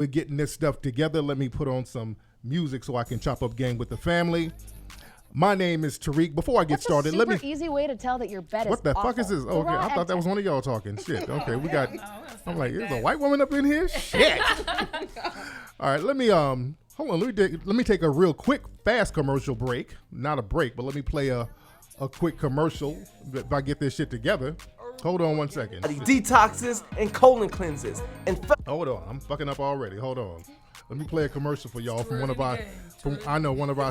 We're getting this stuff together. Let me put on some music so I can chop up game with the family. My name is Tariq. Before I get started, let me. Super easy way to tell that your bed is What the awful. fuck is this? Oh, okay, I thought that was one of y'all talking. Shit. Okay, we got. I'm like, there's a white woman up in here. Shit. All right, let me hold on. Let me take a real quick, fast commercial break. Not a break, but let me play a quick commercial if I get this shit together. Hold on 1 second. Detoxes and colon cleanses. Hold on, I'm fucking up already. Hold on. Let me play a commercial for y'all from one of our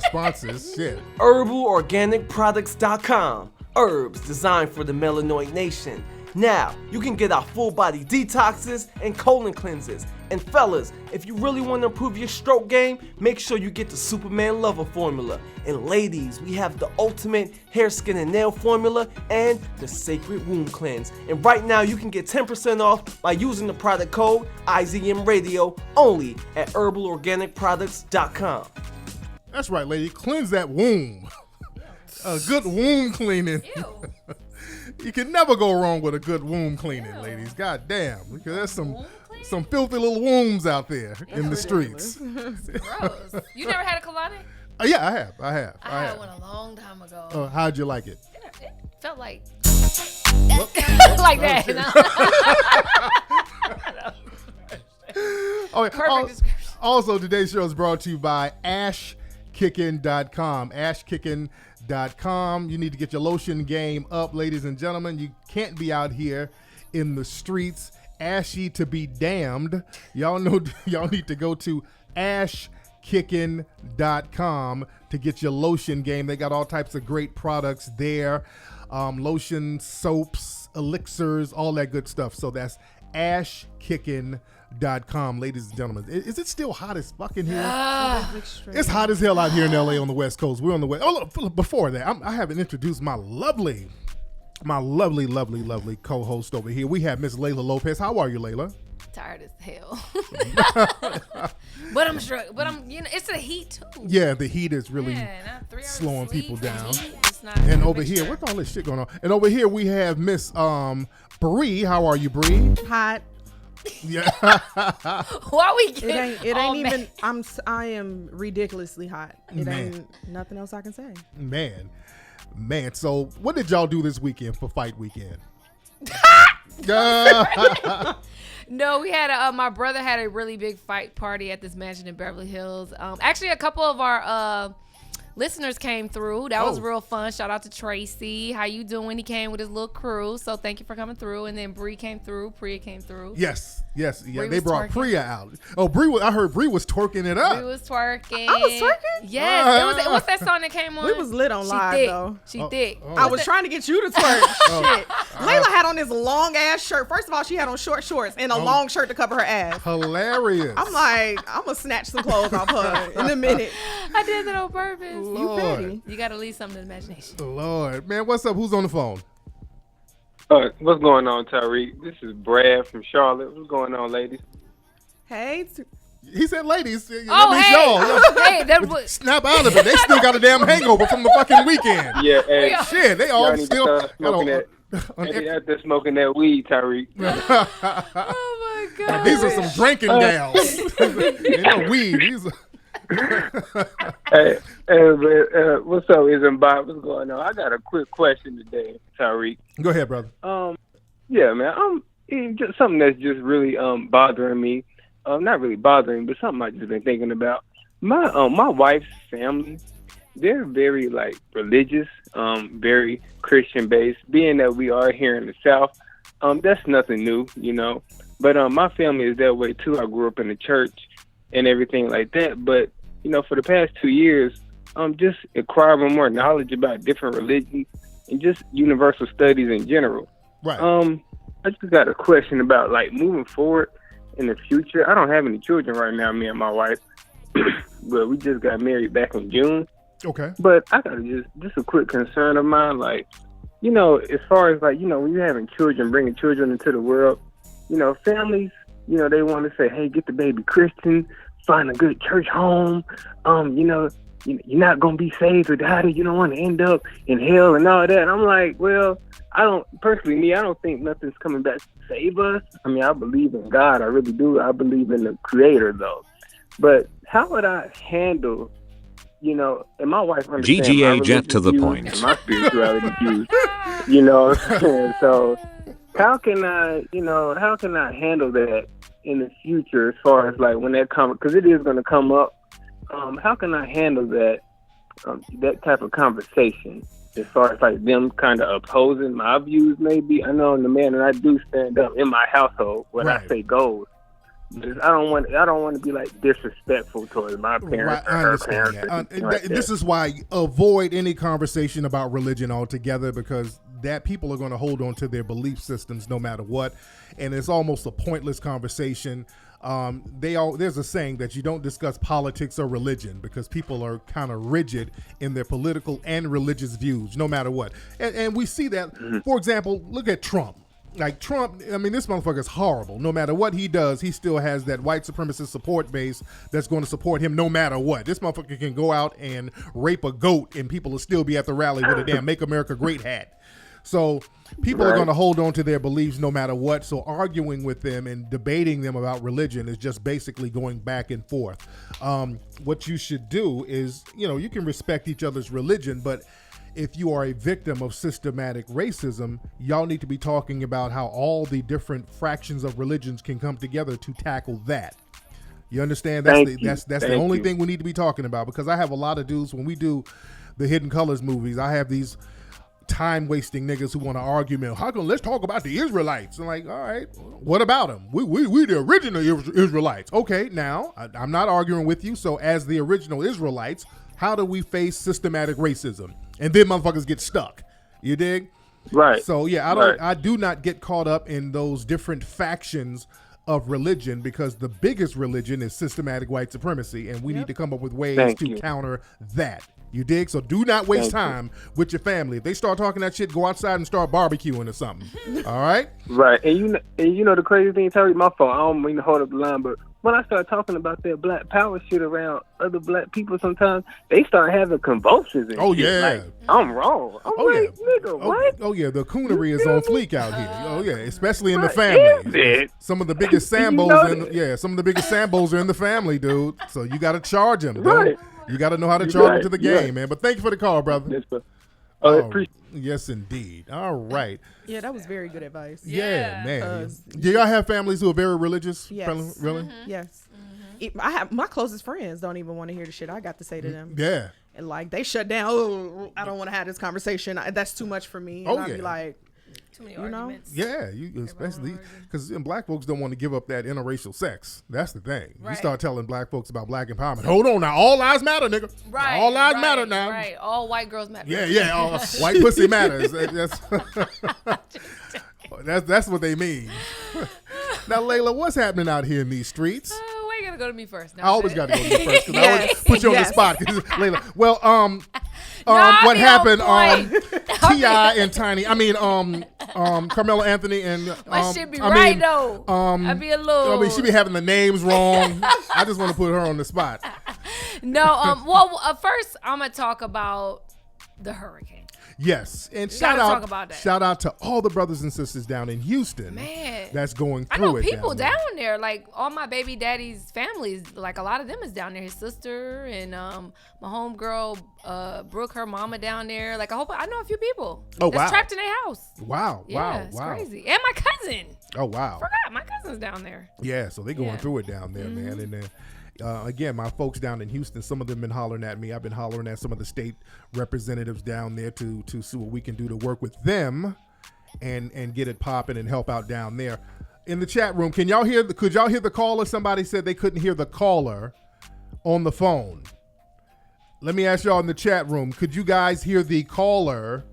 sponsors. Shit. HerbalOrganicProducts.com. Herbs designed for the melanoid nation. Now, you can get our full body detoxes and colon cleanses. And fellas, if you really want to improve your stroke game, make sure you get the Superman Lover formula. And ladies, we have the ultimate hair, skin, and nail formula and the Sacred Womb Cleanse. And right now, you can get 10% off by using the product code IZM Radio only at HerbalOrganicProducts.com. That's right, lady. Cleanse that womb. A good womb cleaning. You can never go wrong with a good womb cleaning, ladies. God damn. Because there's some filthy little wombs out there in the streets. Gross. You never had a colonic? Yeah, I have. I had one a long time ago. How'd you like it? It felt like like that. Perfect description. Also, today's show is brought to you by ashkickin.com. Ashkickin.com. You need to get your lotion game up, ladies and gentlemen. You can't be out here in the streets ashy to be damned. Y'all know y'all need to go to ashkickin.com to get your lotion game. They got all types of great products there. Lotion, soaps, elixirs, all that good stuff. So that's ashkickin.com, ladies and gentlemen. Is it still hot as fuck in here? It's hot as hell out here in LA on the West Coast. We're on the West. Oh, look, before that, I haven't introduced my lovely co-host over here. We have Miss Layla Lopez. How are you, Layla? Tired as hell. But I'm sure. But it's the heat too. Yeah, the heat is really slowing people down. And over here, what's all this shit going on? And over here we have Miss Bree. How are you, Bree? Hot. Yeah. Why we get it ain't even. I am ridiculously hot. It ain't nothing else I can say. Man. So what did y'all do this weekend for fight weekend? No, we had my brother had a really big fight party at this mansion in Beverly Hills. Actually, a couple of our listeners came through. That was real fun. Shout out to Tracy. How you doing? He came with his little crew, so thank you for coming through. And then Bree came through. Priya came through. Yes. Yeah, Bree they brought twerking. Priya out. Oh, I heard Bree was twerking it up. Bree was twerking. I was twerking? Yes. What's that song that came on? We was lit on live thick. though. She thick. I was trying to get you to twerk. Shit. Layla had on this long ass shirt. First of all, she had on short shorts and a long shirt to cover her ass. Hilarious. I'm like, I'm gonna snatch some clothes off her in a minute. I did that on purpose. Lord. You petty. You gotta leave something to the imagination. Lord, man, what's up? Who's on the phone? What's going on, Tyreek? This is Brad from Charlotte. What's going on, ladies? Hey. He said ladies. Oh, hey. Y'all. Hey, that was... Snap out of it. They still got a damn hangover from the fucking weekend. Yeah, hey. Shit, they all need still to start smoking that. Out there smoking that weed, Tyreek. Oh, my God. These are some drinking gals. Ain't no weed. These are... Hey, what's up, Ism Bob? What's going on? I got a quick question today, Tyreek. Go ahead, brother. Yeah, man. Just something that's just really bothering me. Not really bothering, but something I've just been thinking about. My wife's family, they're very religious, very Christian based. Being that we are here in the South, that's nothing new, you know. But my family is that way too. I grew up in the church and everything like that. But you know, for the past 2 years, just acquiring more knowledge about different religions and just universal studies in general. Right. I just got a question about moving forward in the future. I don't have any children right now, me and my wife, but we just got married back in June. Okay. But I got just a quick concern of mine, as far as when you're having children, bringing children into the world, families, they want to say, hey, get the baby Christian find a good church home. You know, you're not gonna be saved or die. You don't want to end up in hell and all that. And I'm like, well, I don't think nothing's coming back to save us. I mean, I believe in God, I really do. I believe in the Creator, though. But how would I handle, you know, and my wife understands GGA Jet to the point. And my spirituality views, you know. So how can I handle that in the future as far as like when that comes, because it is going to come up. How can I handle that type of conversation as far as like them kind of opposing my views? Maybe I know I'm the man and I do stand up in my household when I say goes. But I don't want to be like disrespectful towards my parents or her parents. This is why avoid any conversation about religion altogether, because that people are going to hold on to their belief systems no matter what, and it's almost a pointless conversation. There's a saying that you don't discuss politics or religion because people are kind of rigid in their political and religious views no matter what, and we see that. For example, look at Trump. Like Trump, I mean, this motherfucker is horrible. No matter what he does, he still has that white supremacist support base that's going to support him no matter what. This motherfucker can go out and rape a goat and people will still be at the rally with a damn Make America Great hat. So people are going to hold on to their beliefs no matter what. So arguing with them and debating them about religion is just basically going back and forth. What you should do is, you know, you can respect each other's religion, but if you are a victim of systematic racism, y'all need to be talking about how all the different fractions of religions can come together to tackle that. You understand? That's the only thing we need to be talking about, because I have a lot of dudes when we do the Hidden Colors movies. I have these time-wasting niggas who want to argue, man, let's talk about the Israelites. I'm like, all right, what about them? We the original Israelites. Okay, now, I'm not arguing with you. So as the original Israelites, how do we face systematic racism? And then motherfuckers get stuck. You dig? Right. So yeah, I do not get caught up in those different factions of religion, because the biggest religion is systematic white supremacy, and we need to come up with ways to counter that. You dig? So do not waste time with your family. If they start talking that shit, go outside and start barbecuing or something. All right? Right. And you know the crazy thing, Terry, my fault. I don't mean to hold up the line, but when I start talking about that black power shit around other black people, sometimes they start having convulsions. And shit. Like, I'm wrong. I'm like, nigga, what? Oh yeah, the coonery is on fleek out here. Oh yeah, especially in the family. Some of the biggest Sambos, some of the biggest Sambos are in the family, dude. So you got to charge them, dude. Right. You got to know how to charge them to the game, man. But thank you for the call, brother. Yes, sir. Yes, indeed. All right. Yeah, that was very good advice. Yeah, man. Do y'all have families who are very religious? Yes. Really? Yes. I have my closest friends don't even want to hear the shit I got to say to them. Yeah. And like they shut down. Oh, I don't want to have this conversation. That's too much for me. And I'd be like, too many arguments. Yeah, you especially because black folks don't want to give up that interracial sex. That's the thing. Right. You start telling black folks about black empowerment. Hold on now, all lives matter, nigga. Right. All lives matter now. Right. All white girls matter. Yeah. All white pussy matters. That's what they mean. Now, Layla, what's happening out here in these streets? Why you gotta go to me first? I always gotta go to you first because I always put you on the spot. Layla, well, what happened? T.I. and Tiny. I mean, Carmelo Anthony and. My shit be though. I be a little. I mean, she be having the names wrong. I just want to put her on the spot. No. Well, first I'm gonna talk about the hurricane. Yes, and shout out to all the brothers and sisters down in Houston. Man, that's going through it. I know people down there. Like all my baby daddy's families, like a lot of them is down there. His sister and my homegirl Brooke, her mama down there. Like I know a few people that's trapped in their house. Wow, it's crazy. And my cousin. Oh wow, forgot my cousin's down there. Yeah, so they going through it down there, man, and then. Again, my folks down in Houston, some of them been hollering at me. I've been hollering at some of the state representatives down there to see what we can do to work with them and get it popping and help out down there. In the chat room, could y'all hear the caller? Somebody said they couldn't hear the caller on the phone. Let me ask y'all in the chat room, could you guys hear the caller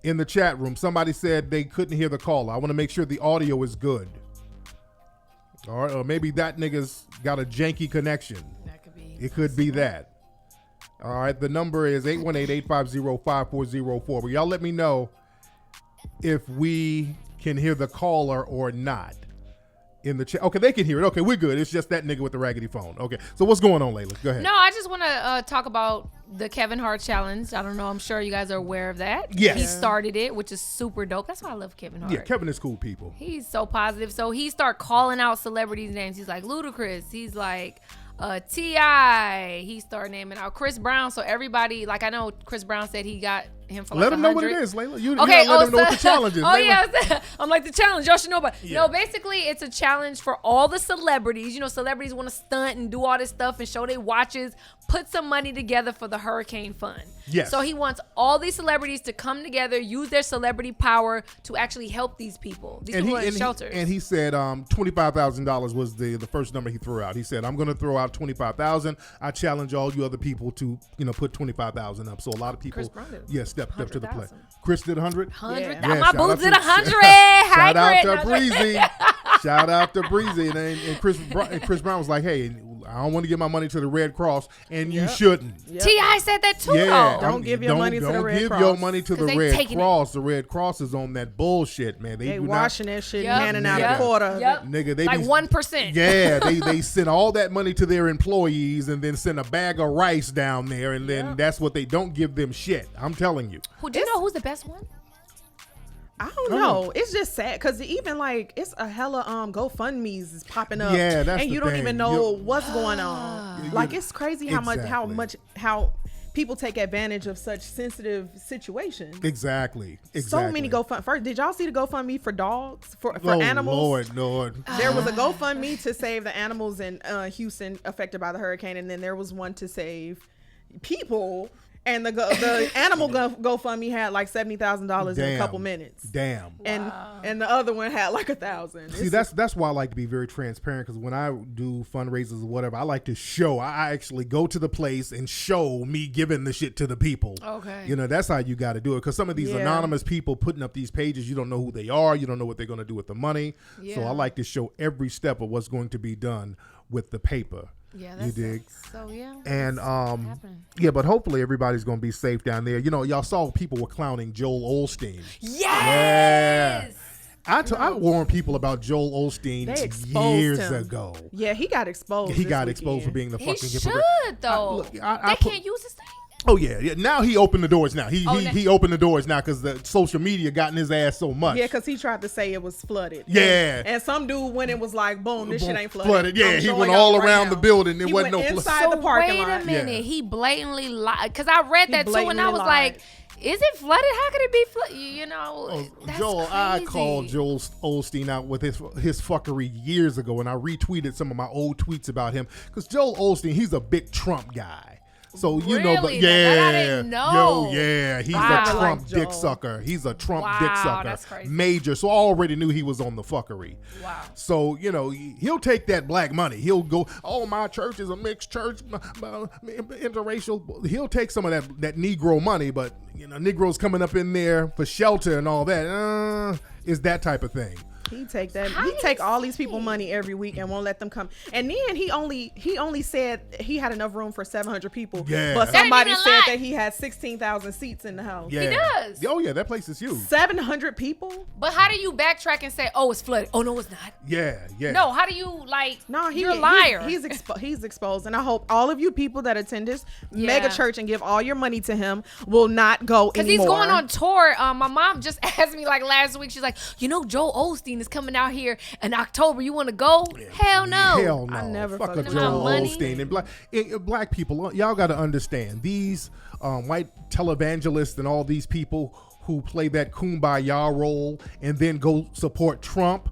in the chat room? Somebody said they couldn't hear the caller. I want to make sure the audio is good. All right, or maybe that nigga's got a janky connection. That could be. It could be that. All right, the number is 818-850-5404. But y'all let me know if we can hear the caller or not. in the chat. Okay, they can hear it. Okay, we're good. It's just that nigga with the raggedy phone. Okay, so what's going on, Layla? Go ahead. No, I just want to talk about the Kevin Hart challenge. I don't know. I'm sure you guys are aware of that. Yes. He started it, which is super dope. That's why I love Kevin Hart. Yeah, Kevin is cool people. He's so positive. So he started calling out celebrities' names. He's like Ludacris. He's like T.I. He started naming out Chris Brown. So everybody, like I know Chris Brown said he got him for like Let him know what 100. it is, Layla. You Okay, let him know what the challenge is. Oh, Layla. yeah. I'm like, the challenge. Y'all should know about it. Yeah. No, basically, it's a challenge for all the celebrities. You know, celebrities want to stunt and do all this stuff and show their watches. Put some money together for the hurricane fund. Yes. So he wants all these celebrities to come together, use their celebrity power to actually help these people. These people in shelters. And he said $25,000 was the first number he threw out. He said, I'm going to throw out $25,000. I challenge all you other people to, put $25,000 up. So a lot of people, Chris Brown did stepped up to the plate. 100,000. Chris did 100? 100. Yeah, My shout boobs out did to- 100. Shout out Hi, to Breezy. Shout out to Breezy. And Chris Brown was like, hey, I don't want to give my money to the Red Cross, and you shouldn't. T.I. said that too, Yeah, though. Don't give your money to the Red Don't Cross. give your money to the 'Cause they Red taking Cross. The Red Cross is on that bullshit, man. They do washing that shit Yep. and handing out Yep. a quarter of Yep. it. Nigga, they Like be, 1%. Yeah, they send all that money to their employees and then send a bag of rice down there, and then that's what they don't give them shit. I'm telling you. Do you know who's the best one? I don't know. It's just sad because even like it's a hella GoFundMe's is popping up. Yeah, that's and the you don't thing. even know You- what's going on. Like it's crazy how people take advantage of such sensitive situations. Exactly. So many GoFundMe. First, did y'all see the GoFundMe for dogs for animals? Lord. There was a GoFundMe to save the animals in Houston affected by the hurricane, and then there was one to save people. And the animal GoFundMe had like $70,000 in a couple minutes. Damn. And the other one had like 1,000. See, that's why I like to be very transparent, because when I do fundraisers or whatever, I like to show. I actually go to the place and show me giving the shit to the people. Okay. That's how you got to do it, because some of these anonymous people putting up these pages, you don't know who they are. You don't know what they're going to do with the money. Yeah. So I like to show every step of what's going to be done with the paper. Yeah, You that's dig? So, yeah. And happening. yeah, but hopefully everybody's going to be safe down there. Y'all saw people were clowning Joel Osteen. Yes! I warned people about Joel Osteen They exposed years him. ago. Yeah, he got exposed. He this got weekend. exposed for being the He fucking should, hypocrite. though. Look, They put- can't use this thing? Oh yeah. Now he opened the doors. Now now- he opened the doors now because the social media got in his ass so much. Yeah, because he tried to say it was flooded. Yeah. And some dude went and was like, boom, this shit ain't flooded. Flooded. Yeah, I'm he showing went y'all all right around now. the building. It He wasn't went no inside the parking wait lot. a minute. Yeah. He blatantly lied. Because I read that too, and I blatantly was lied. like, is it flooded? How could it be flooded? That's Joel, I crazy. called Joel Osteen out with his fuckery years ago, and I retweeted some of my old tweets about him, because Joel Osteen, he's a big Trump guy. So but Really? yeah, That I didn't know. he's Wow. a Trump Like dick Joel. sucker. He's a Trump Wow, dick sucker, that's crazy. major. So I already knew he was on the fuckery. Wow. So he'll take that black money. He'll go, oh, my church is a mixed church, interracial. He'll take some of that Negro money, but Negroes coming up in there for shelter and all that is that type of thing. He take all these people money every week and won't let them come. And then he only said he had enough room for 700 people. Yeah. But That ain't somebody even a said lot. that he had 16,000 seats in the house. Yeah. does. Oh yeah, that place is huge. 700 people? But how do you backtrack and say, oh, it's flooded? Oh, no, it's not. Yeah. No, how do you, No, you're a liar. He's exposed, and I hope all of you people that attend this mega church and give all your money to him will not go Because anymore. he's going on tour. My mom just asked me last week. She's like, Joel Osteen is coming out here in October. You want to go? Hell no. Hell no. I never Fuck a fucking Joel know. Money. Osteen. And black people, y'all got to understand, these white televangelists and all these people who play that kumbaya role and then go support Trump,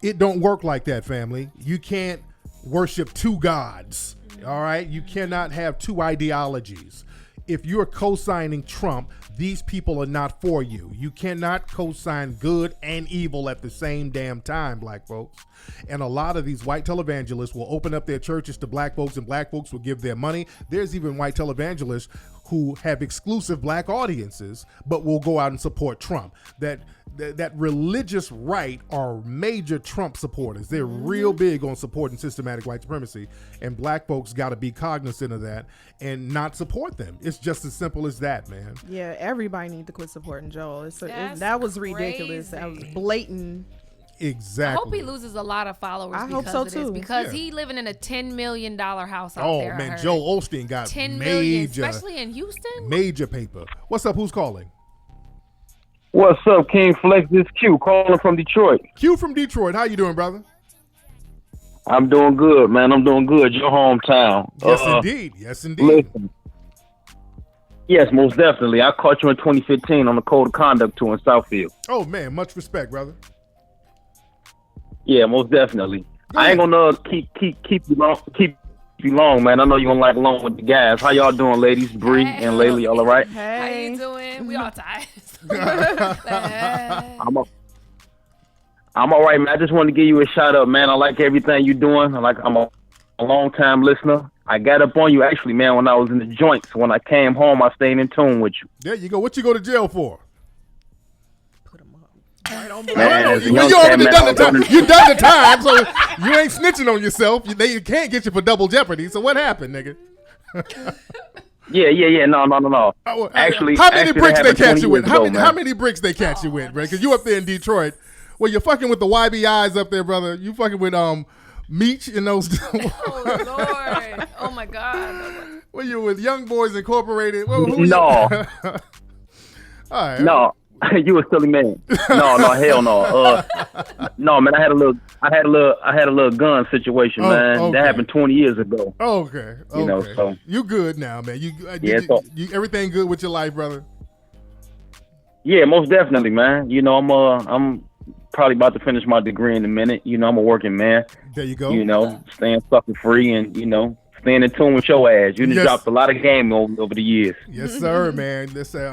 it don't work like that, family. You can't worship two gods, all right? You cannot have two ideologies. If you're co-signing Trump, these people are not for you. You cannot co-sign good and evil at the same damn time, black folks. And a lot of these white televangelists will open up their churches to black folks, and black folks will give their money. There's even white televangelists who have exclusive black audiences, but will go out and support Trump. That religious right are major Trump supporters. They're real big on supporting systematic white supremacy, and black folks got to be cognizant of that and not support them. It's just as simple as that, man. Yeah, everybody needs to quit supporting Joel. That's That was ridiculous. That was crazy. blatant. Exactly. I hope he loses a lot of followers I hope because so, of this. too. Because Yeah. he living in a $10 million house out Oh there. I man, heard. Joel Osteen got 10 million, major, especially in Houston. major paper. What's up? Who's calling? What's up, King Flex? This Q calling from Detroit. Q from Detroit. How you doing, brother? I'm doing good, man. I'm doing good. Your hometown. Yes, indeed. Yes, indeed. Listen. Yes, most definitely. I caught you in 2015 on the Code of Conduct tour in Southfield. Oh man, much respect, brother. Yeah, most definitely. Go I ain't ahead. gonna keep you long, man. I know you don't like along with the guys. How y'all doing, ladies? Bree Hey. and Laylee, all right? How you Hey. doing? We all tired. I'm all right, man. I just wanted to give you a shout out, man. I like everything you're doing. I'm a long time listener. I got up on you actually, man, when I was in the joints. When I came home, I stayed in tune with you. There you go. What you go to jail for? Man, as a Well, young you cat, already man, done I the was time. You done the time, so you ain't snitching on yourself. They can't get you for double jeopardy. So what happened, nigga? Yeah. No. Oh, Actually, how many bricks they that happened catch 20 you with? years How ago, many, man. how many bricks they catch you with, bro? Because you up there in Detroit. Well, you're fucking with the YBIs up there, brother. You fucking with Meech and those. Oh Lord! Oh my God! Well, you with Young Boys Incorporated. Well, who No. All right. No, you a silly man. No, hell no. No, man, I had a little gun situation, Oh, man. okay. That happened 20 years ago. Okay. You know, so- you good now, man. Yeah, so- you everything good with your life, brother? Yeah, most definitely, man. You know, I'm probably about to finish my degree in a minute. You know, I'm a working man. There you go. You know, staying sucker free and staying in tune with your ass. You done Yes. dropped a lot of game over the years. Yes, sir, man.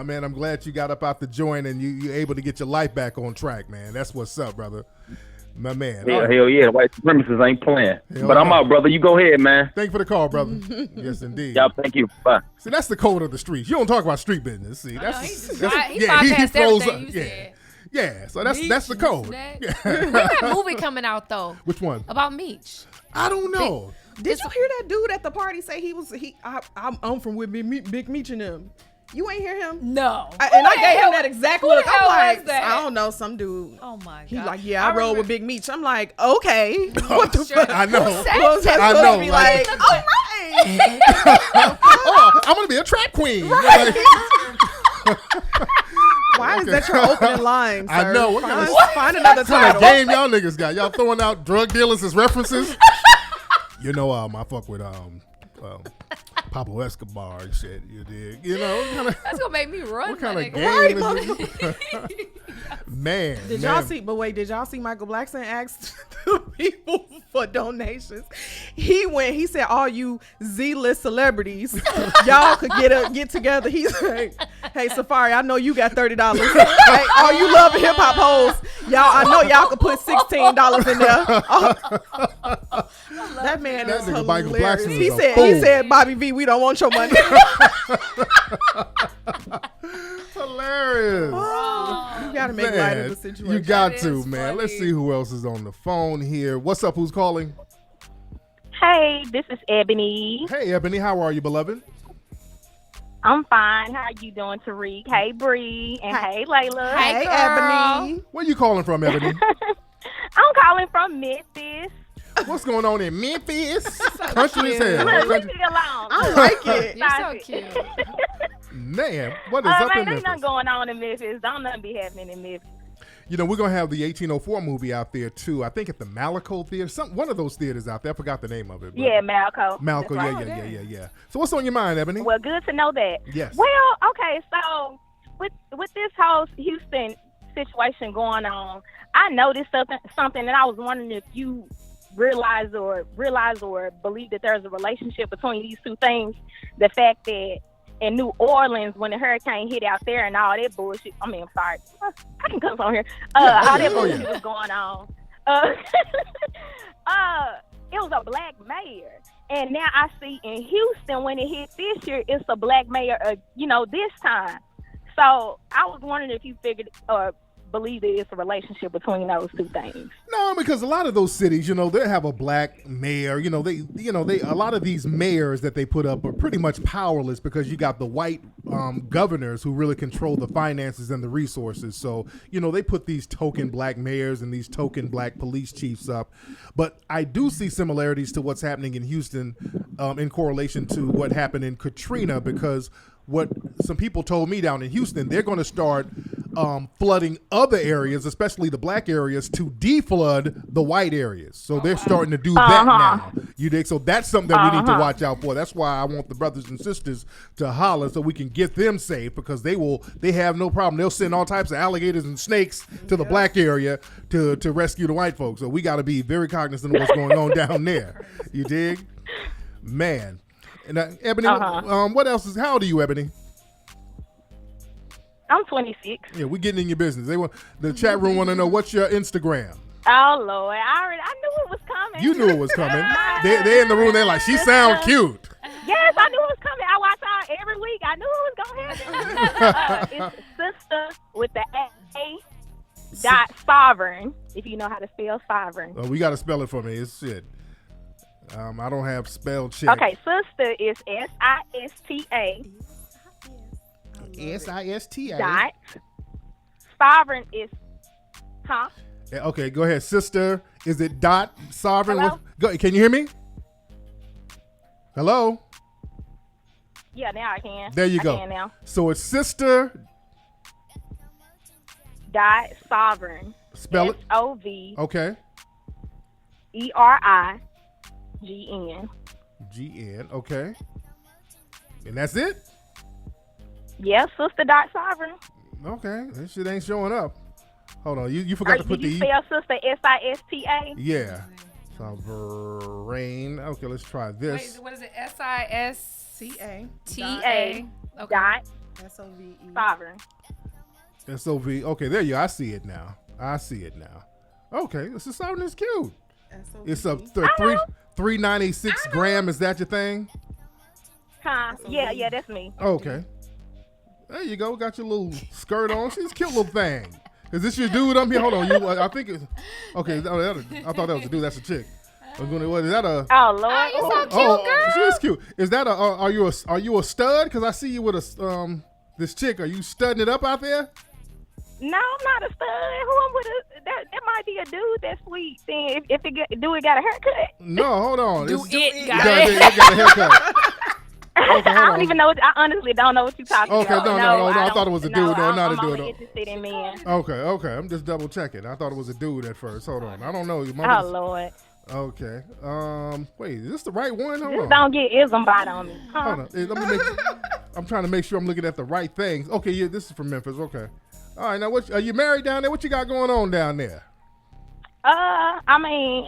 Man, I'm glad you got up out the joint and you able to get your life back on track, man. That's what's up, brother. My man. All right. Hell yeah, the white supremacists ain't playing. Hell But I'm no. out, brother. You go ahead, man. Thank you for the call, brother. Yes, indeed. Y'all, thank you. Bye. See, that's the code of the streets. You don't talk about street business. See, that's he bypassed froze everything up. you Yeah, said. yeah. So that's the code. Snack. Yeah. We got a movie coming out though Which one? about Meech. I don't know. Did you hear that dude at the party say I'm from with Big Meech and them? You ain't hear him? No. I gave him that exact who look. the I'm hell like, was that? I don't know, some dude. Oh my God. He's like, yeah, I roll remember- with Big Meech. I'm like, okay. What the fuck? I know. What was that I supposed know, to be like- like, all right. Oh, I'm gonna be a trap queen. Like, Why is that your opening line, sir? I know. What kind Find another what kind of title. game y'all niggas got? Y'all throwing out drug dealers as references? You know, I fuck with Pablo Escobar and shit. You dig? You know, what kind of That's gonna make me run. what kind my of nigga. game is it? Man, Did man. y'all see? But wait, did y'all see Michael Blackson asked the people for donations? He went. He said, "All you Z-list celebrities, y'all could get together." He said, "Hey, Safari, I know you got $30. Hey, all you love hip hop hoes, y'all. I know y'all could put $16 in there." That man That is nigga Michael hilarious. Blackson He is a said, fool. Bobby V, we don't want your money." Hilarious. You gotta make light of the Man, situation. you got That to, is man. funny. Let's see who else is on the phone here. What's up? Who's calling? Hey, this is Ebony. Hey, Ebony. How are you, beloved? I'm fine. How you doing, Tariq? Hey, Bree. And hey, Layla. Hey, girl. Ebony. Where you calling from, Ebony? I'm calling from Memphis. What's going on in Memphis? Country as hell. Look, leave Country- me alone. I like it. You're so Stop it. cute. Man, what is up Man, in ain't Memphis? nothing going on in Memphis. Don't nothing be happening in Memphis. You know, we're going to have the 1804 movie out there, too. I think at the Malaco Theater. One of those theaters out there. I forgot the name of it. but- Yeah, Malco. Malco, That's yeah, right. yeah. So what's on your mind, Ebony? Well, good to know that. Yes. Well, okay, so with this whole Houston situation going on, I noticed something, and I was wondering if you realize or believe that there's a relationship between these two things. The fact that in New Orleans, when the hurricane hit out there and all that bullshit, I mean, I'm sorry, I can cuss on here. All that bullshit was going on. It was a black mayor. And now I see in Houston, when it hit this year, it's a black mayor, this time. So I was wondering if you figured or believe that it's a relationship between those two things. No, because a lot of those cities, they have a black mayor. A lot of these mayors that they put up are pretty much powerless because you got the white governors who really control the finances and the resources. So, they put these token black mayors and these token black police chiefs up. But I do see similarities to what's happening in Houston in correlation to what happened in Katrina, because what some people told me down in Houston, they're going to start flooding other areas, especially the black areas, to deflood the white areas. So they're starting to do that now. You dig? So that's something that we need to watch out for. That's why I want the brothers and sisters to holler so we can get them safe, because they have no problem. They'll send all types of alligators and snakes to the black area to rescue the white folks. So we got to be very cognizant of what's going on down there. You dig? Man. And Ebony, what else how old are you, Ebony? I'm 26. Yeah, we're getting in your business. The chat room want to know, what's your Instagram? Oh Lord, I knew it was coming. You knew it was coming. They're in the room. They're like, she sound cute. Yes, I knew it was coming. I watch y'all every week. I knew it was gonna happen. It's sister with the A dot sovereign. If you know how to spell sovereign. We got to spell it for me. It's shit. I don't have spell check. Okay, sister is SISTA. SISTA. Dot. Sovereign is, Yeah, okay, go ahead. Sister, is it dot sovereign? Hello? Go. Can you hear me? Hello? Yeah, now I can. There you I go. can now. So it's sister. Dot sovereign. Spell it. SOV. Okay. ERIGN. GN. Okay. And that's it? Yeah, sister dot sovereign. Okay. This shit ain't showing up. Hold on. You forgot to put did the you spell sister SISTA? Yeah. Sovereign. Okay, let's try this. Wait, what is it? SISTA. TA. Okay. Dot SOVE. sovereign. SOV. Okay, there you go. I see it now. Okay, this is sovereign is cute. SOVE. It's a 396 gram. Is that your thing? Yeah, that's me. Okay. There you go. Got your little skirt on. She's a cute little thing. Is this your dude up here? Hold on. I think it's okay. I thought that was a dude. That's a chick. What is that a? Oh Lord, Oh, you're so cute, girl. She is cute. Is that a? Are you a stud? Because I see you with a this chick. Are you studding it up out there? No, I'm not a stud. Who I'm with? That might be a dude that's sweet. Then if the dude got a haircut. No, hold on. It got a haircut. Okay, I don't even know. I honestly don't know what you're talking about. Okay, no. I thought it was a dude. No, not a dude. I'm only interested in men. Okay. I'm just double checking. I thought it was a dude at first. Hold on. I don't know. Oh Lord. Okay. Wait, is this the right one? Hold Just on. don't get ism bite on me. Hold on. Hey, I'm trying to make sure I'm looking at the right things. Okay, yeah, this is from Memphis. Okay. All right, now are you married down there? What you got going on down there? I mean,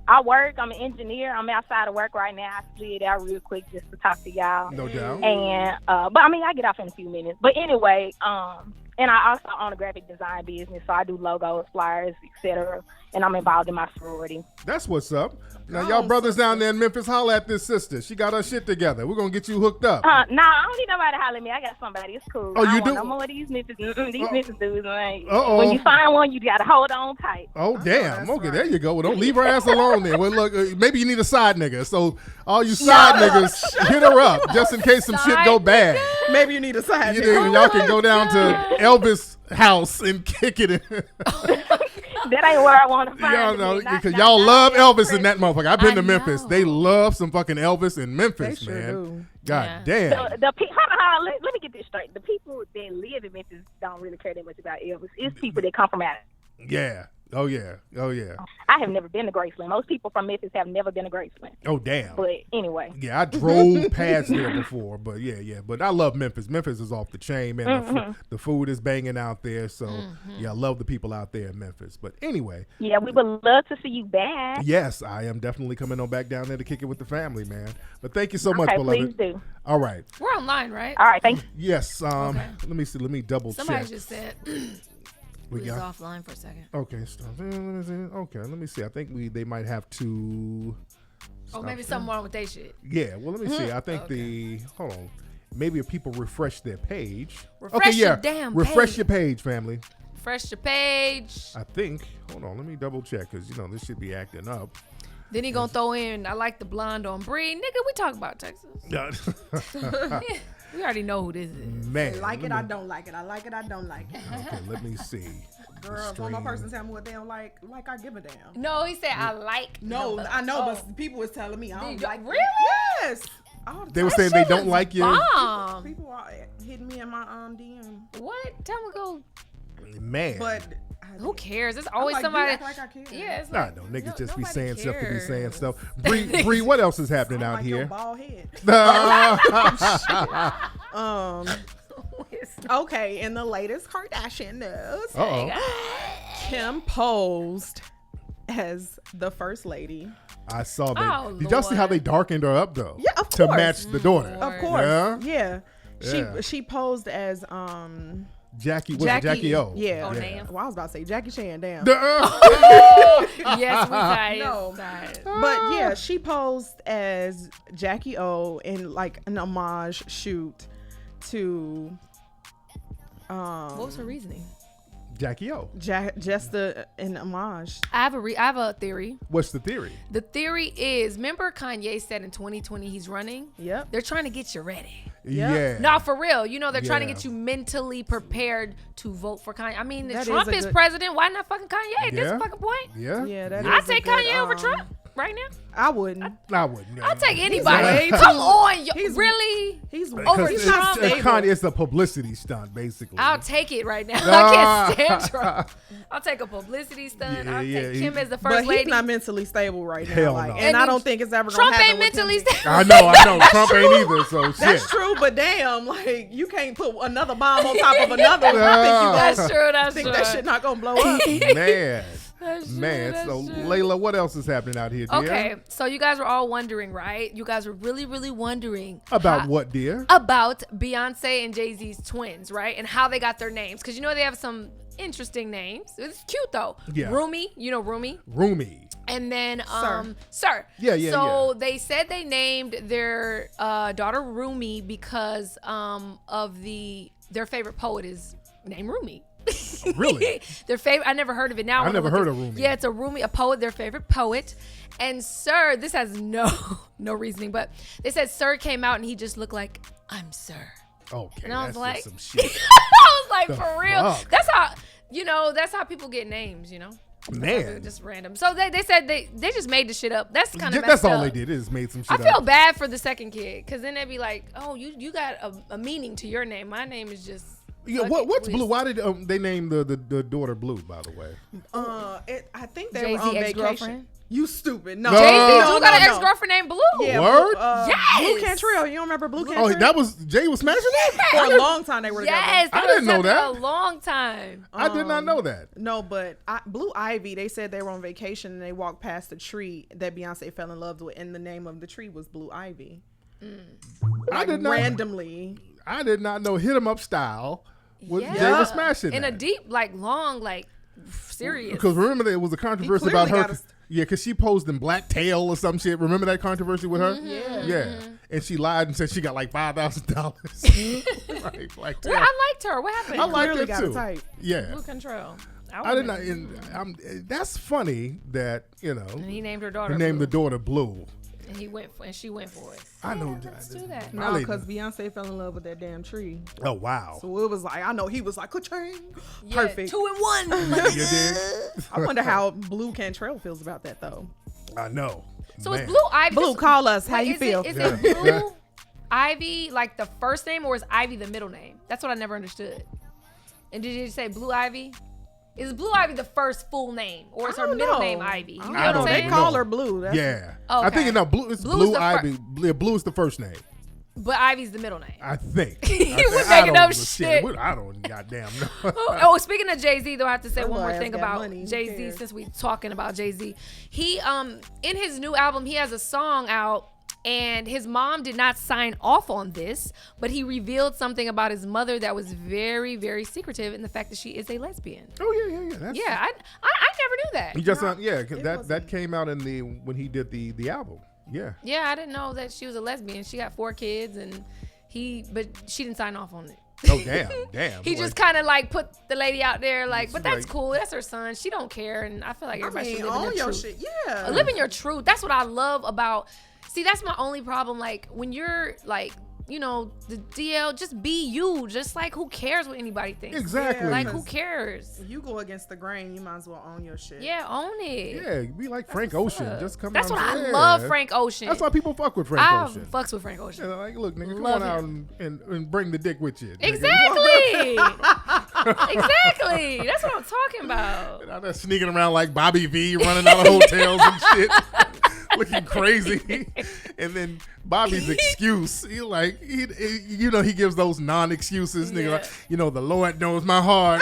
I work. I'm an engineer. I'm outside of work right now. I slid out real quick just to talk to y'all. No doubt. And but I mean, I get off in a few minutes. But anyway, and I also own a graphic design business, so I do logos, flyers, etc. And I'm involved in my sorority. That's what's up. Now, y'all brothers down there in Memphis, holla at this sister. She got her shit together. We're going to get you hooked up. Nah, I don't need nobody to holler at me. I got somebody. It's cool. Oh, I you don't do? want no more of these Memphis dudes. Man. Uh-oh. When you find one, you got to hold on tight. Oh, damn. Okay, there you go. Well, don't leave her ass alone then. Well, look, maybe you need a side nigga. So all you side niggas, hit her up just in case some shit go bad. Maybe you need a side. Y'all can go down to Elvis' house and kick it in. That ain't where I want to find Y'all it. know, Not- because not- y'all not love Elvis. Elvis in that motherfucker. I've been I to Memphis. know. They love some fucking Elvis in Memphis, They sure man. do. God Yeah. damn. Hold on, let me get this straight. The people that live in Memphis don't really care that much about Elvis. It's people that come from out. Yeah. Oh, yeah. I have never been to Graceland. Most people from Memphis have never been to Graceland. Oh, damn. But anyway, Yeah, I drove past there before, but yeah. But I love Memphis. Memphis is off the chain, man. The food is banging out there, so yeah, I love the people out there in Memphis. But anyway, yeah, we would love to see you back. yes, I am definitely coming on back down there to kick it with the family, man. But thank you so much, Okay, beloved. please do. All right. We're online, right? All right, thank you. Yes. Let me see. Let me double Somebody check. just said We we was got- offline for a second. Okay. Stop. Let me see. Okay. Let me see. I think they might have to. Oh, maybe something wrong with their shit. Yeah, well, let me see. I think Okay. hold on. Maybe if people refresh their page. Refresh okay, yeah. your damn refresh page. your page, family. refresh your page. I think. Hold on, let me double check because this should be acting up. Then he gonna throw in, I like the blonde on Bree. Nigga, we talk about Texas. We already know who this is. Man, I like it, I don't like it. I like it, I don't like it. Okay, let me see. Girl, if one more person tell me what they don't like I give a damn. No, he said I like. No, I know, but people was telling me I don't like. Really? Yes. They were saying they don't like you. Bomb. People are hitting me in my DM. What? Tell me go. Man. But who cares? There's always like, somebody. You act like I care. Yeah, it's Nah, like, no, niggas just be nobody saying stuff to be cares. saying stuff. Bree, what else is happening out like here? Your bald head. Okay, in the latest Kardashian news, Kim posed as the first lady. I saw that. Oh, Did y'all see how they darkened her up though? Yeah, of to course. match the daughter. Of course. Yeah. Yeah. She posed as Jackie O. Yeah. Oh, damn. Well, I was about to say Jackie Chan. Damn. Yes, we tired. No. But yeah, she posed as Jackie O in like an homage shoot to. What was her reasoning? Jackie O. Just an homage. I have a theory. What's the theory? The theory is, remember Kanye said in 2020 he's running? Yep. They're trying to get you ready. Yeah. No, for real. They're trying to Yeah. get you mentally prepared to vote for Kanye. I mean, That Trump is a is good- president. Why not fucking Kanye? That's Yeah. the fucking point. Yeah. Yeah, that I'd is take a good, Kanye over Trump right now. I wouldn't. I wouldn't. I'll take way anybody. too- Come on. he's- Really? He's Over Because Trump. Kanye is a publicity stunt, basically. I'll take it right now. I can't stand Trump. I'll take a publicity stunt. Yeah, I'll yeah, take Kim as the But first he's lady. not mentally stable right now. Hell like, no. And And I then don't think it's ever going Trump to happen ain't with him. mentally stable. I know. Trump ain't either, so shit. That's true, but damn, like you can't put another bomb on top of another. I That's true. That's think true. that shit not gonna blow up. Man. That's true, Man. that's So, true. Layla, what else is happening out here, dear? Okay, so you guys were all wondering, right? You guys were really, really wondering About what, dear? about Beyonce and Jay-Z's twins, right? And how they got their names. Because they have some interesting names. It's cute, though. Yeah. Rumi. You know Rumi? Roomy. And then, Sir. Yeah. So they said they named their daughter Rumi because of their favorite poet is named Rumi. Really? Their favorite. I never heard of it. Now I never heard of Rumi. Yeah, it's a Rumi, a poet, their favorite poet. And Sir, this has no reasoning, but they said Sir came out and he just looked like, I'm Sir. Okay. And I was that's like, just some shit. I was like, The for real. fuck? That's how people get names. Man. Just random. So they said they just made the shit up. That's kind of That's all they did is made some shit I feel up. bad for the second kid because then they'd be like, oh, you got a meaning to your name. My name is just. Yeah, fucking what's twist. Blue? Why did they name the daughter Blue, by the way? I think they Jay-Z were on ex-girlfriend? vacation. You stupid. No. No. Jay-Z No, do got an ex-girlfriend named Blue. Yeah, Word? Yes. Blue Cantrell. You don't remember Blue Cantrell? Oh, that was Jay was smashing that? For a long time they were Yes, together. I they didn't were know together that. a long time. I did not know that. No, but Blue Ivy, they said they were on vacation and they walked past the tree that Beyonce fell in love with, and the name of the tree was Blue Ivy. I did not. Randomly. I did not know Hit 'Em Up style was Yeah. Jay was smashing In that. a deep, long, serious. Because remember there was a controversy about clearly her. got a- Yeah, because she posed in black tail or some shit. Remember that controversy with her? Yeah. And she lied and said she got like $5,000. Like black tail. Well, I liked her. What happened? I liked Clearly it got too. a type. Yeah. Blue Control. I did not. And that's funny that And he named her daughter. he named Blue. the daughter Blue. And she went for it. I know. Let's do that. No, because Beyonce fell in love with that damn tree. Oh wow. So it was like, I know he was like, ka-ching. Yeah, Perfect. 2 and 1. You did? I wonder how Blue Cantrell feels about that though. I know. So Man. it's Blue Ivy. Blue, call us. How Wait, you feel? Is it Blue Ivy like the first name or is Ivy the middle name? That's what I never understood. And did you say Blue Ivy? Is Blue Ivy the first full name or is I her don't middle know. name Ivy? You I know don't what I'm know. They saying? call her Blue. That's Yeah. Okay. I think it's Blue is Blue the Ivy. Blue is the first name. But Ivy's the middle name. I think. He I was I making don't up give a shit. I don't goddamn know. Oh, speaking of Jay-Z, though, I have to say That one more boy thing has got about money. Who Jay-Z cares? since we talking about Jay-Z. He in his new album, he has a song out and his mom did not sign off on this, but he revealed something about his mother that was very, very secretive in the fact that she is a lesbian. Oh yeah. That's, Yeah, I never knew that. He just not. Yeah, 'cause that wasn't- came out in when he did the album. Yeah. Yeah, I didn't know that she was a lesbian. She got 4 kids but she didn't sign off on it. Oh, damn. He just kind of like put the lady out there like, but that's cool. That's her son. She don't care. And I feel like everybody should live in their truth. Shit. Yeah. Live in your truth. That's what I love about. See, that's my only problem. Like when you're like, you know, the DL, just be you. Just like, who cares what anybody thinks? Exactly. Like, who cares? If you go against the grain, you might as well own your shit. Yeah, own it. Yeah, be like Frank Ocean. Just come That's out what and I love, Frank Ocean. That's why people fuck with Frank Ocean. Fucks with Frank Ocean. Yeah, like, look, nigga, come Love on out and bring the dick with you. Exactly. Exactly. That's what I'm talking about. Out there sneaking around like Bobby V, running out of hotels and shit. Looking crazy. And then Bobby's excuse, he gives those non-excuses. Nigga, like, the Lord knows my heart.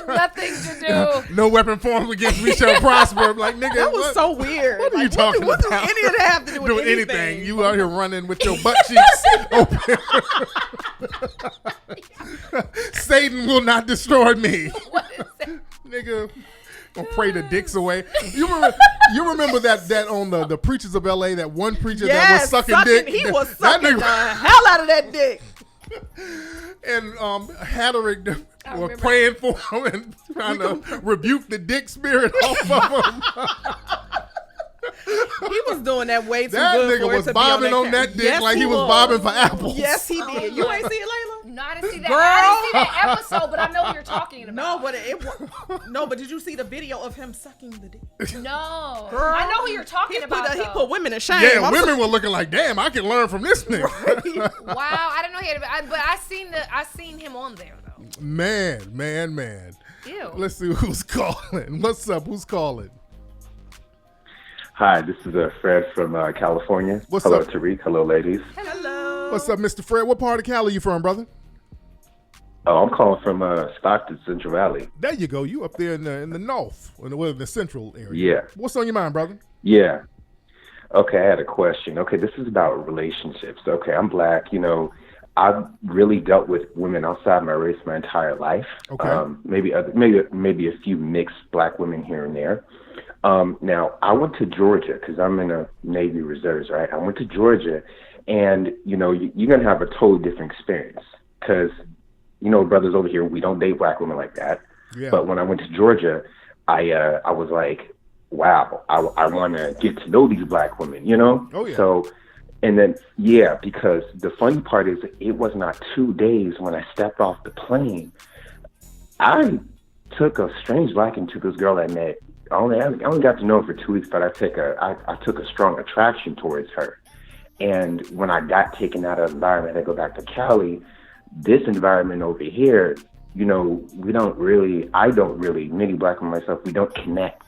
Nothing to do. No weapon formed against me shall prosper. I'm like, nigga, that was so weird. What are you talking about? What do any of that have to do with anything? You out here running with your butt cheeks open. Satan will not destroy me. What is that? Nigga. Gonna pray the dicks away. You remember that on the Preachers of LA, that one preacher that was sucking dick? He was sucking the hell out of that dick. And Hadderick were praying for him and trying to rebuke the dick spirit off of him. He was doing that way too that good nigga for it was to bobbing be on that dick like he was bobbing for apples. Yes, he did. You ain't see it, Layla? No, I didn't see that. Girl. I didn't see that episode, but I know what you're talking about. But did you see the video of him sucking the dick? No. Girl. I know who you're talking about. He put women to shame. Yeah, women were looking like, damn, I can learn from this nigga. Wow, I didn't know he had but I seen him on there though. Man. Ew. Let's see who's calling. What's up? Who's calling? Hi, this is Fred from California. Hello, up? Tariq. Hello, ladies. Hello. What's up, Mr. Fred? What part of Cali you from, brother? Oh, I'm calling from Stockton, Central Valley. There you go. You up there in the north, in the central area. Yeah. What's on your mind, brother? Yeah. Okay, I had a question. Okay, this is about relationships. Okay, I'm black. I've really dealt with women outside my race my entire life. Okay. Maybe a few mixed black women here and there. Now, I went to Georgia because I'm in a Navy Reserves, right? I went to Georgia, and, you're going to have a totally different experience because, brothers over here, we don't date black women like that. Yeah. But when I went to Georgia, I was like, wow, I want to get to know these black women, Oh, yeah. So, and then, because the funny part is it was not 2 days when I stepped off the plane. I took a strange liking to this girl I met. I only got to know her for 2 weeks, but I took a strong attraction towards her. And when I got taken out of the environment, I go back to Cali. This environment over here, I don't really, many black women myself, we don't connect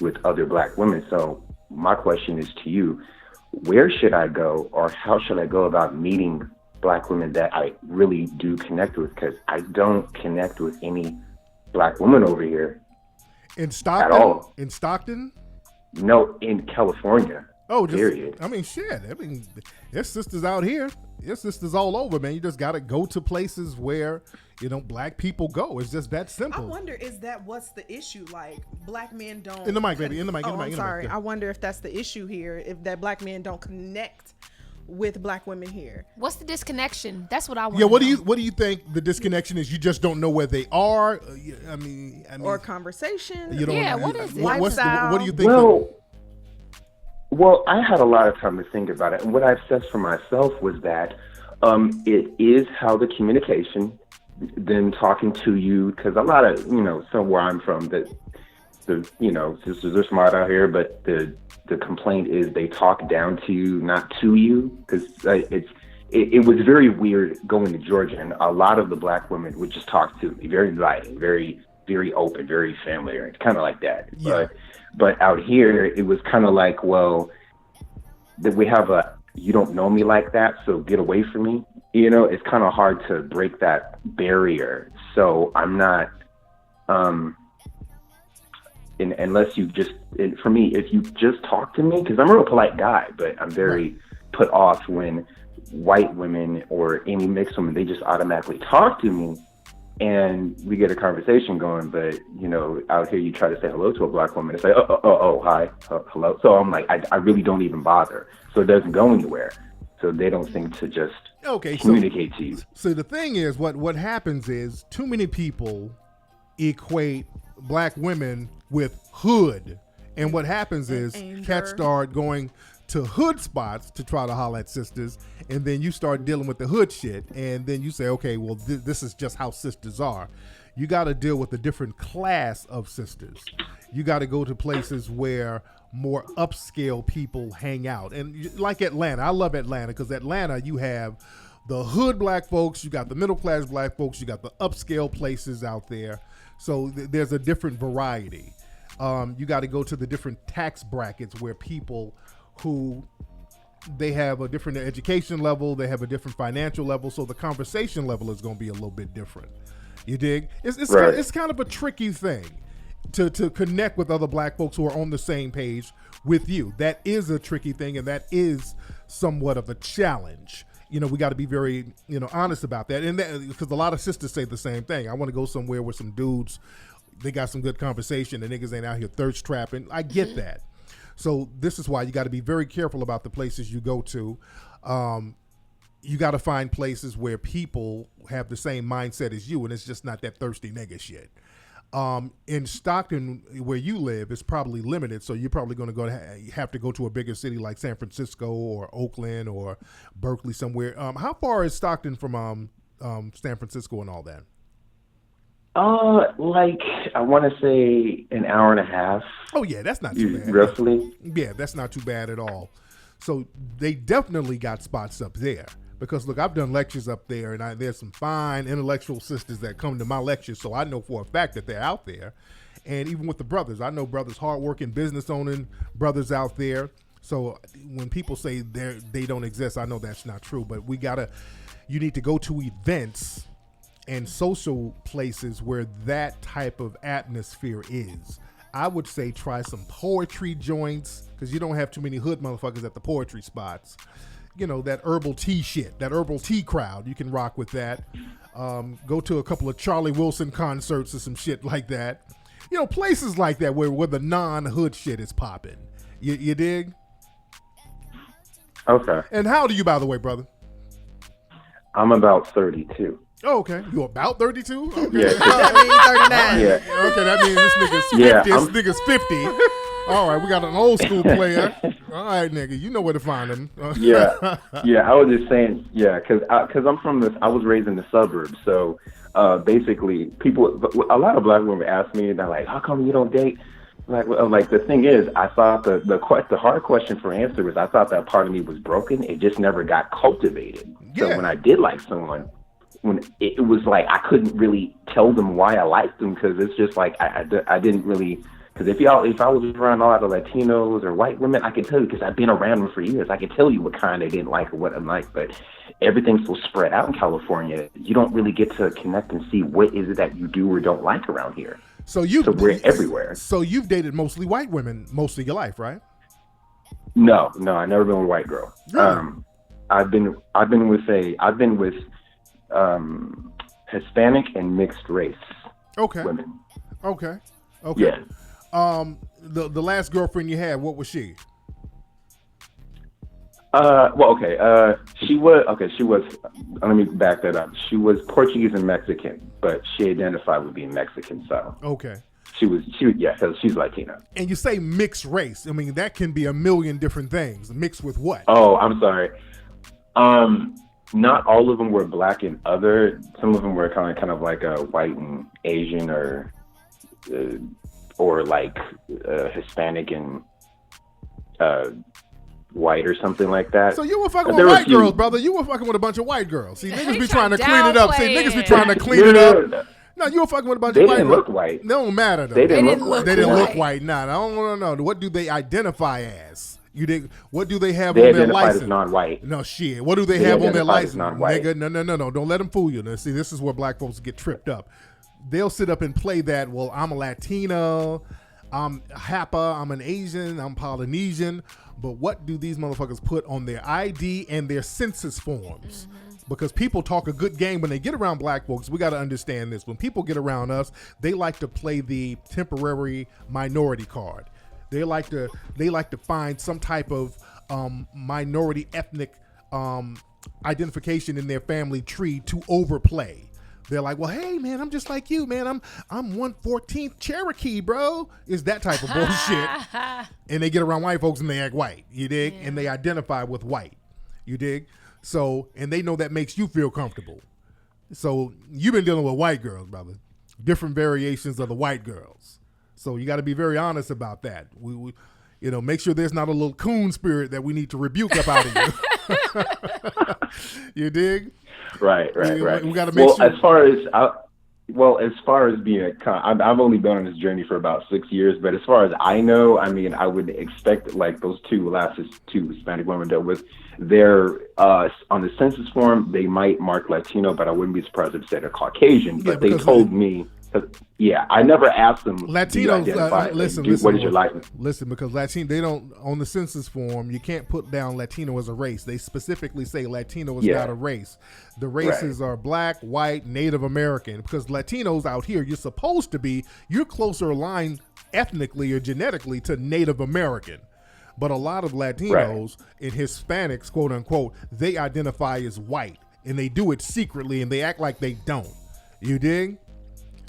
with other black women. So my question is to you, where should I go or how should I go about meeting black women that I really do connect with? Because I don't connect with any black women over here. In Stockton? At all. In Stockton? No, in California. Oh, period. Shit. There's sisters out here. There's sisters all over, man. You just got to go to places where, black people go. It's just that simple. I wonder, what's the issue? Like, black men don't... In the mic, baby. In the mic. I'm sorry. I wonder if that's the issue here, if that black men don't connect with black women here. What's the disconnection? That's what I want. Yeah, what do you think the disconnection is? You just don't know where they are? I mean, or conversation. What is it? Lifestyle. What do you think? Well, I had a lot of time to think about it, and what I assessed for myself was that it is how the communication, them talking to you, because a lot of somewhere I'm from, the sisters are smart out here, but the complaint is they talk down to you, not to you, because it was very weird going to Georgia, and a lot of the black women would just talk to me, very inviting, very, very open, very familiar, kind of like that. Yeah. But out here, it was kind of like, well, that we have you don't know me like that, so get away from me. It's kind of hard to break that barrier. So I'm not, unless you just, for me, if you just talk to me, because I'm a real polite guy, but I'm very put off when white women or any mixed women, they just automatically talk to me. And we get a conversation going, but, out here you try to say hello to a black woman and say, oh, hi, hello. So I'm like, I really don't even bother. So it doesn't go anywhere. So they don't think to just Okay, communicate to you. So the thing is, what happens is too many people equate black women with hood, and what happens is cats start going to hood spots to try to holler at sisters, and then you start dealing with the hood shit, and then you say, okay, well, this is just how sisters are. You got to deal with a different class of sisters. You got to go to places where more upscale people hang out. And like Atlanta, I love Atlanta because Atlanta, you have the hood black folks, you got the middle class black folks, you got the upscale places out there. So there's a different variety. You got to go to the different tax brackets where people who they have a different education level, they have a different financial level, so the conversation level is going to be a little bit different. You dig? It's kind of a tricky thing to connect with other black folks who are on the same page with you. That is a tricky thing, and that is somewhat of a challenge. You know, we got to be very, honest about that. And because a lot of sisters say the same thing. I want to go somewhere with some dudes, they got some good conversation, the niggas ain't out here thirst trapping. I get that. So this is why you got to be very careful about the places you go to. You got to find places where people have the same mindset as you, and it's just not that thirsty nigga shit. In Stockton, where you live, it's probably limited, so you're probably going to have to go to a bigger city like San Francisco or Oakland or Berkeley somewhere. How far is Stockton from San Francisco and all that? Like I want to say an hour and a half. Oh yeah, that's not too bad. Roughly. Yeah, that's not too bad at all. So they definitely got spots up there. Because look, I've done lectures up there, and there's some fine intellectual sisters that come to my lectures, so I know for a fact that they're out there. And even with the brothers, I know brothers, hardworking, business-owning brothers out there. So when people say they don't exist, I know that's not true. But you need to go to events and social places where that type of atmosphere is. I would say try some poetry joints, because you don't have too many hood motherfuckers at the poetry spots. That herbal tea shit, that herbal tea crowd, you can rock with that. Go to a couple of Charlie Wilson concerts or some shit like that. Places like that where the non-hood shit is popping. You dig? Okay. And how old are you, by the way, brother? I'm about 32. Oh, okay. You about 32? Okay. Yeah. That means 39. Yeah. Okay, that means this nigga's 50. This nigga's 50. All right, we got an old school player. All right, nigga, you know where to find him. Yeah. I was just saying, because I'm from this. I was raised in the suburbs, so basically, a lot of black women ask me, they're like, "How come you don't date?" Like the thing is, I thought the hard question for answer was, I thought that part of me was broken. It just never got cultivated. Yeah. So when I did like someone, when it was like I couldn't really tell them why I liked them, because it's just like I didn't really. Because if I was around a lot of Latinos or white women, I could tell you, because I've been around them for years. I could tell you what kind I didn't like or what I like. But everything's so spread out in California, you don't really get to connect and see what is it that you do or don't like around here. So we're everywhere. So you've dated mostly white women most of your life, right? No, I never been with a white girl. Really? I've been with Hispanic and mixed race women. Okay. Yeah. The last girlfriend you had, what was she? She was, let me back that up. She was Portuguese and Mexican, but she identified with being Mexican, so. Okay. So she's Latina. And you say mixed race. I mean, that can be a million different things. Mixed with what? Oh, I'm sorry. Not all of them were black and other. Some of them were kind of like a white and Asian or like Hispanic and white or something like that. So you were fucking with white girls, brother. You were fucking with a bunch of white girls. See, niggas be trying to clean it up. Niggas be trying to clean it up. No, you were fucking with a bunch of white girls. They didn't look white. They don't matter, though. They didn't look white. Nah, I don't want to know. What do they identify as? What do they have on their license? As non-white. No, shit. What do they have on their license? Nigga, no. Don't let them fool you. Now, see, this is where black folks get tripped up. They'll sit up and play that, well, I'm a Latino, I'm Hapa, I'm an Asian, I'm Polynesian. But what do these motherfuckers put on their ID and their census forms? Because people talk a good game when they get around black folks. We got to understand this. When people get around us, they like to play the temporary minority card. They like to find some type of minority ethnic identification in their family tree to overplay. They're like, well, hey man, I'm just like you, man. I'm 1/14th Cherokee, bro. It's that type of bullshit. And they get around white folks and they act white. You dig? Yeah. And they identify with white. You dig? So, and they know that makes you feel comfortable. So you've been dealing with white girls, brother. Different variations of the white girls. So you got to be very honest about that. We make sure there's not a little coon spirit that we need to rebuke up out of you. You dig? Right. We got to make sure. As far as being I've only been on this journey for about 6 years, but as far as I know, I mean, I would expect like those two Hispanic women dealt with, they're on the census form, they might mark Latino, but I wouldn't be surprised if they said a Caucasian. But they told me, I never asked them. Latinos, listen. What is your license? Listen, because Latino, they don't, on the census form, you can't put down Latino as a race. They specifically say Latino is not a race. The races are black, white, Native American. Because Latinos out here, you're closer aligned ethnically or genetically to Native American. But a lot of Latinos and Hispanics, quote unquote, they identify as white. And they do it secretly and they act like they don't. You dig?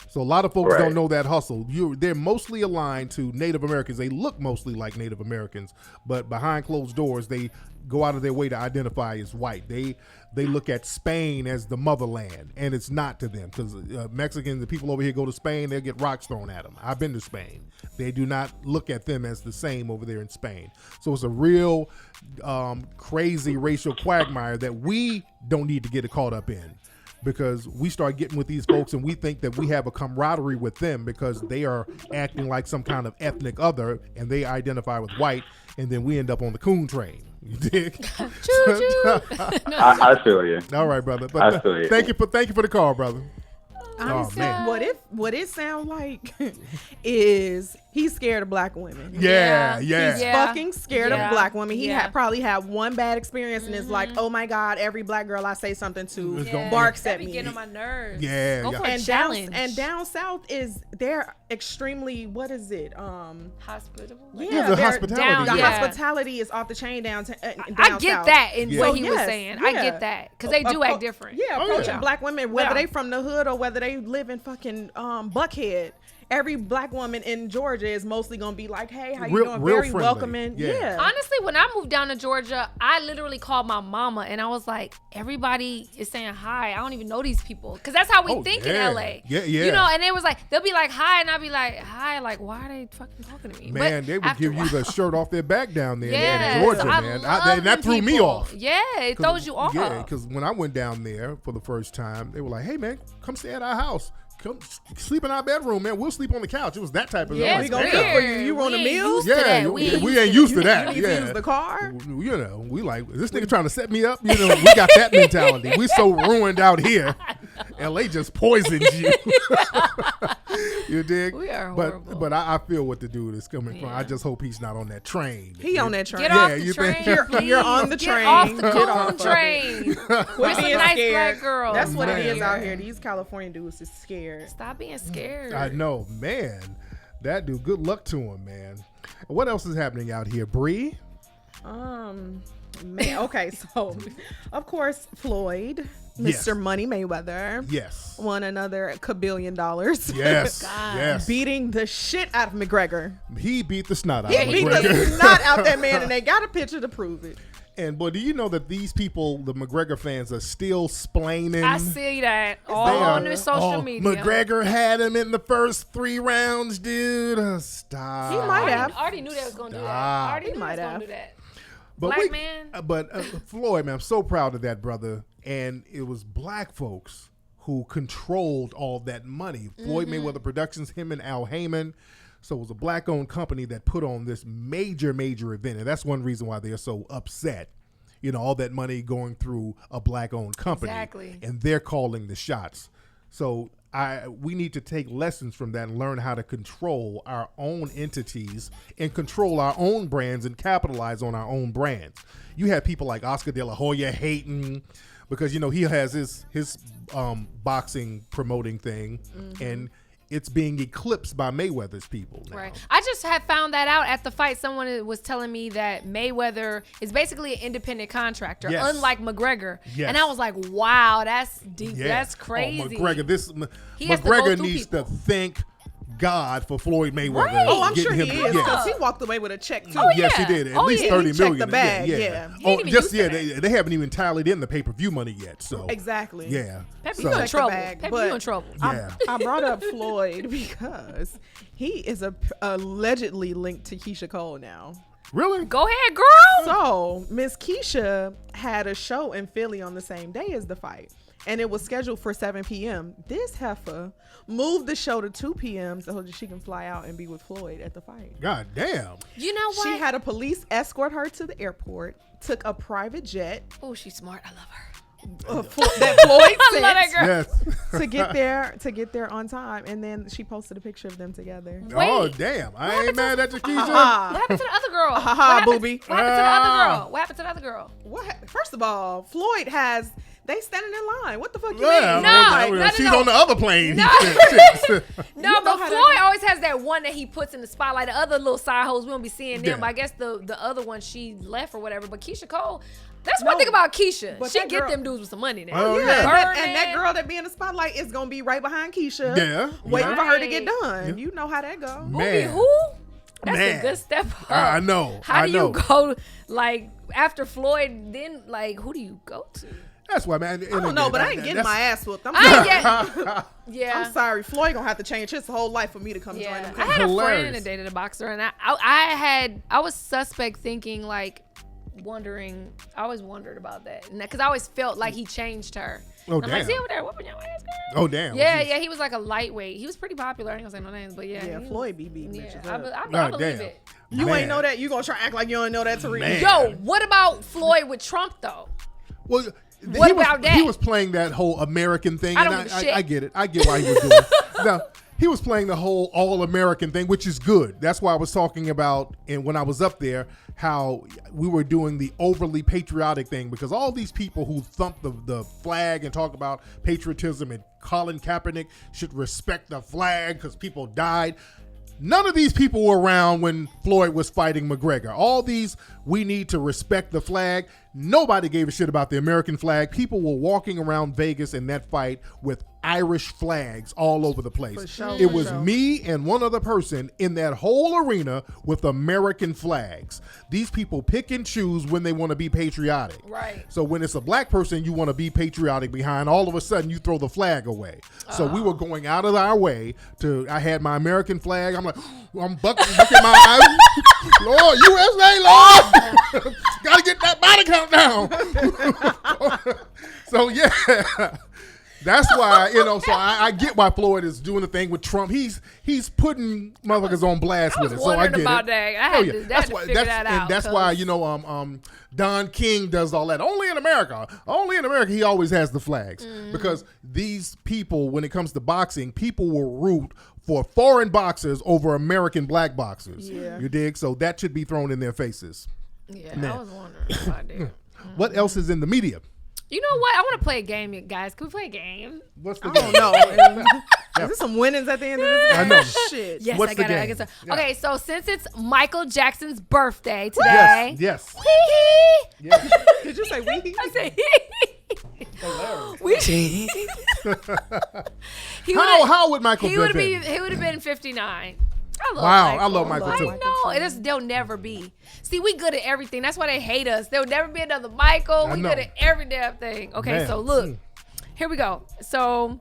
So a lot of folks don't know that hustle. They're mostly aligned to Native Americans. They look mostly like Native Americans, but behind closed doors, they go out of their way to identify as white. They look at Spain as the motherland, and it's not to them because Mexicans, the people over here go to Spain, they'll get rocks thrown at them. I've been to Spain. They do not look at them as the same over there in Spain. So it's a real crazy racial quagmire that we don't need to get caught up in. Because we start getting with these folks and we think that we have a camaraderie with them because they are acting like some kind of ethnic other and they identify with white, and then we end up on the coon train. You dig? I feel you. All right, brother. But I feel you. Thank you for the call, brother. Man. What it sound like is he's scared of black women. Yeah. He's fucking scared of black women. He probably had one bad experience and is like, oh my God, every black girl I say something to barks at me. Getting on my nerves. Yeah. Go for a challenge. Down south they're extremely, what is it? Hospitable. The hospitality. The hospitality is off the chain down I get south. that in what he was saying. I get that because they do act different. Yeah, approaching black women, whether they from the hood or whether they live in fucking Buckhead. Every black woman in Georgia is mostly gonna be like, "Hey, how you doing?" Very friendly. Welcoming. Yeah. Honestly, when I moved down to Georgia, I literally called my mama and I was like, "Everybody is saying hi. I don't even know these people," because that's how we think in LA. Yeah. You know, and it was like they'll be like, "Hi," and I'll be like, "Hi," like, why are they fucking talking to me? Man, they would give you the shirt off their back down there in Georgia, man. And that threw me off. Yeah, it throws you off. Yeah, because when I went down there for the first time, they were like, "Hey, man, come stay at our house. Come sleep in our bedroom, man. We'll sleep on the couch." It was that type of we gonna cook for you. You want a meal? Yeah, we ain't used to that. You use the car. You know, we like, is this nigga trying to set me up? You know, we got that mentality. We so ruined out here. LA just poisoned you. You dig? We are horrible. But I feel what the dude is coming from. I just hope he's not on that train. He on that train. Get off the train. You're on the train. Get off the coon train. We're being nice black girls. That's what it is out here. These California dudes is scared. Stop being scared. I know, man. That dude, good luck to him, man. What else is happening out here, Bree? Man, okay, so of course Floyd, Mr. Money Mayweather, won another $1 billion. Yes. Beating the shit out of McGregor. He beat the snot out of McGregor. He beat the snot out that man, and they got a picture to prove it. And boy, do you know that these people, the McGregor fans, are still splaining? I see that all on their social media. McGregor had him in the first 3 rounds, dude. Stop. He might have. I already knew they was gonna do that. I already knew they was gonna do that. But Floyd, man, I'm so proud of that brother. And it was black folks who controlled all that money. Floyd Mayweather Productions, him and Al Heyman. So it was a black-owned company that put on this major event. And that's one reason why they're so upset. You know, all that money going through a black-owned company. Exactly. And they're calling the shots. So we need to take lessons from that and learn how to control our own entities and control our own brands and capitalize on our own brands. You have people like Oscar De La Hoya hating because, you know, he has his boxing promoting thing. And it's being eclipsed by Mayweather's people now. Right. I just had found that out at the fight. Someone was telling me that Mayweather is basically an independent contractor, Yes. unlike McGregor. Yes. And I was like, wow, that's deep. Yeah. That's crazy. Oh, McGregor, He has to go McGregor through needs people. to thank God for Floyd Mayweather. Right. Oh, I'm getting sure he him- is yeah. because he walked away with a check too. Oh, Yes, yeah. he did. At Oh, least yeah. 30 He checked million. the bag, yeah. He Oh, ain't even just used to they haven't even tallied in the pay-per-view money yet. So Exactly. yeah. Pepe, So- you in trouble. bag, Pepe, but you in trouble. Yeah. I brought up Floyd because he is allegedly linked to Keisha Cole now. Really? Go ahead, girl. So Miss Keisha had a show in Philly on the same day as the fight, and it was scheduled for 7 p.m. This heifer moved the show to 2 p.m. so that she can fly out and be with Floyd at the fight. God damn. You know what? She had a police escort her to the airport, took a private jet Oh, she's smart. I love her. that Floyd I love that sent girl. Yes. to get there on time, and then she posted a picture of them together. Oh Wait. damn. I ain't mad at you, Keisha. What happened to the other girl? Ha What ha, happened- booby. What happened to the other girl? What happened to the other girl? What? First of all, Floyd has they standing in line. What the fuck you Yeah, mean? No, well, no, she's no. on the other plane. No. Shit. No, know but how that Floyd go. always has that one that he puts in the spotlight. The other little side hoes, we don't be seeing them. Yeah. But I guess the other one, she left or whatever. But Keisha Cole, that's No, one thing about Keisha. but She that get girl- them dudes with some money now. Oh, Yeah, yeah. and that girl that be in the spotlight is gonna be right behind Keisha. Yeah. waiting for her to get Right. done. You know how that go. Man. Who? That's Man. a good step up. I know. How I do know. you go, like, after Floyd, then, like, who do you go to? That's why, man. I don't know, but I ain't getting my ass whooped. I'm I sorry. ain't get, yeah. I'm sorry. Floyd gonna have to change his whole life for me to come join Yeah, him. I had a friend Hilarious. that dated a boxer, and I was suspect thinking, like, wondering. I always wondered about that, because I always felt like he changed her. Oh, And I'm like, damn. see over there whooping your ass, girl. Oh damn. Yeah, yeah, he was like a lightweight. He was pretty popular. I ain't gonna say no names, but yeah. Yeah, he Floyd be beating was- bitches Yeah, up. I God believe damn. it. You Man. ain't know that. You gonna try to act like you don't know that, Tariq. Man. Yo, what about Floyd with Trump though? Well, What he about was, that? He was playing that whole American thing. I and don't give a shit. I get it. I get why he was doing it. Now, he was playing the whole all-American thing, which is good. That's why I was talking about, and when I was up there, how we were doing the overly patriotic thing, because all these people who thump the flag and talk about patriotism and Colin Kaepernick should respect the flag because people died. None of these people were around when Floyd was fighting McGregor. All these, we need to respect the flag. Nobody gave a shit about the American flag. People were walking around Vegas in that fight with Irish flags all over the place. For sure, It for was sure. me and one other person in that whole arena with American flags. These people pick and choose when they want to be patriotic. Right. So when it's a black person you want to be patriotic behind, all of a sudden you throw the flag away. So we were going out of our way to, I had my American flag. I'm like, I'm bucking my eyes. Lord, USA, Lord. Got to get that body count down. So yeah. That's why, so I get why Floyd is doing the thing with Trump. He's putting motherfuckers on blast with it. So I wondering get about it. that. I had to figure that out, And that's why, Don King does all that. Only in America, he always has the flags. Mm-hmm. Because these people, when it comes to boxing, people will root for foreign boxers over American black boxers. Yeah. You dig? So that should be thrown in their faces. Yeah, Man. I was wondering about that. What else is in the media? You know what? I want to play a game, guys. Can we play a game? What's the I don't know. Is there some winnings at the end of this game? I know. Shit. Yes, What's I got the it. I game? guess so. Yeah. Okay, so since it's Michael Jackson's birthday today, Yes. hee-hee. Yes. Did you say we? I say we. How would Michael He would have been? have been 59. I love Wow, Michael. I love Michael I too. know. They'll never be. See, we good at everything. That's why they hate us. There'll never be another Michael. I We know. good at every damn thing. Okay, Man. so look. Here we go. So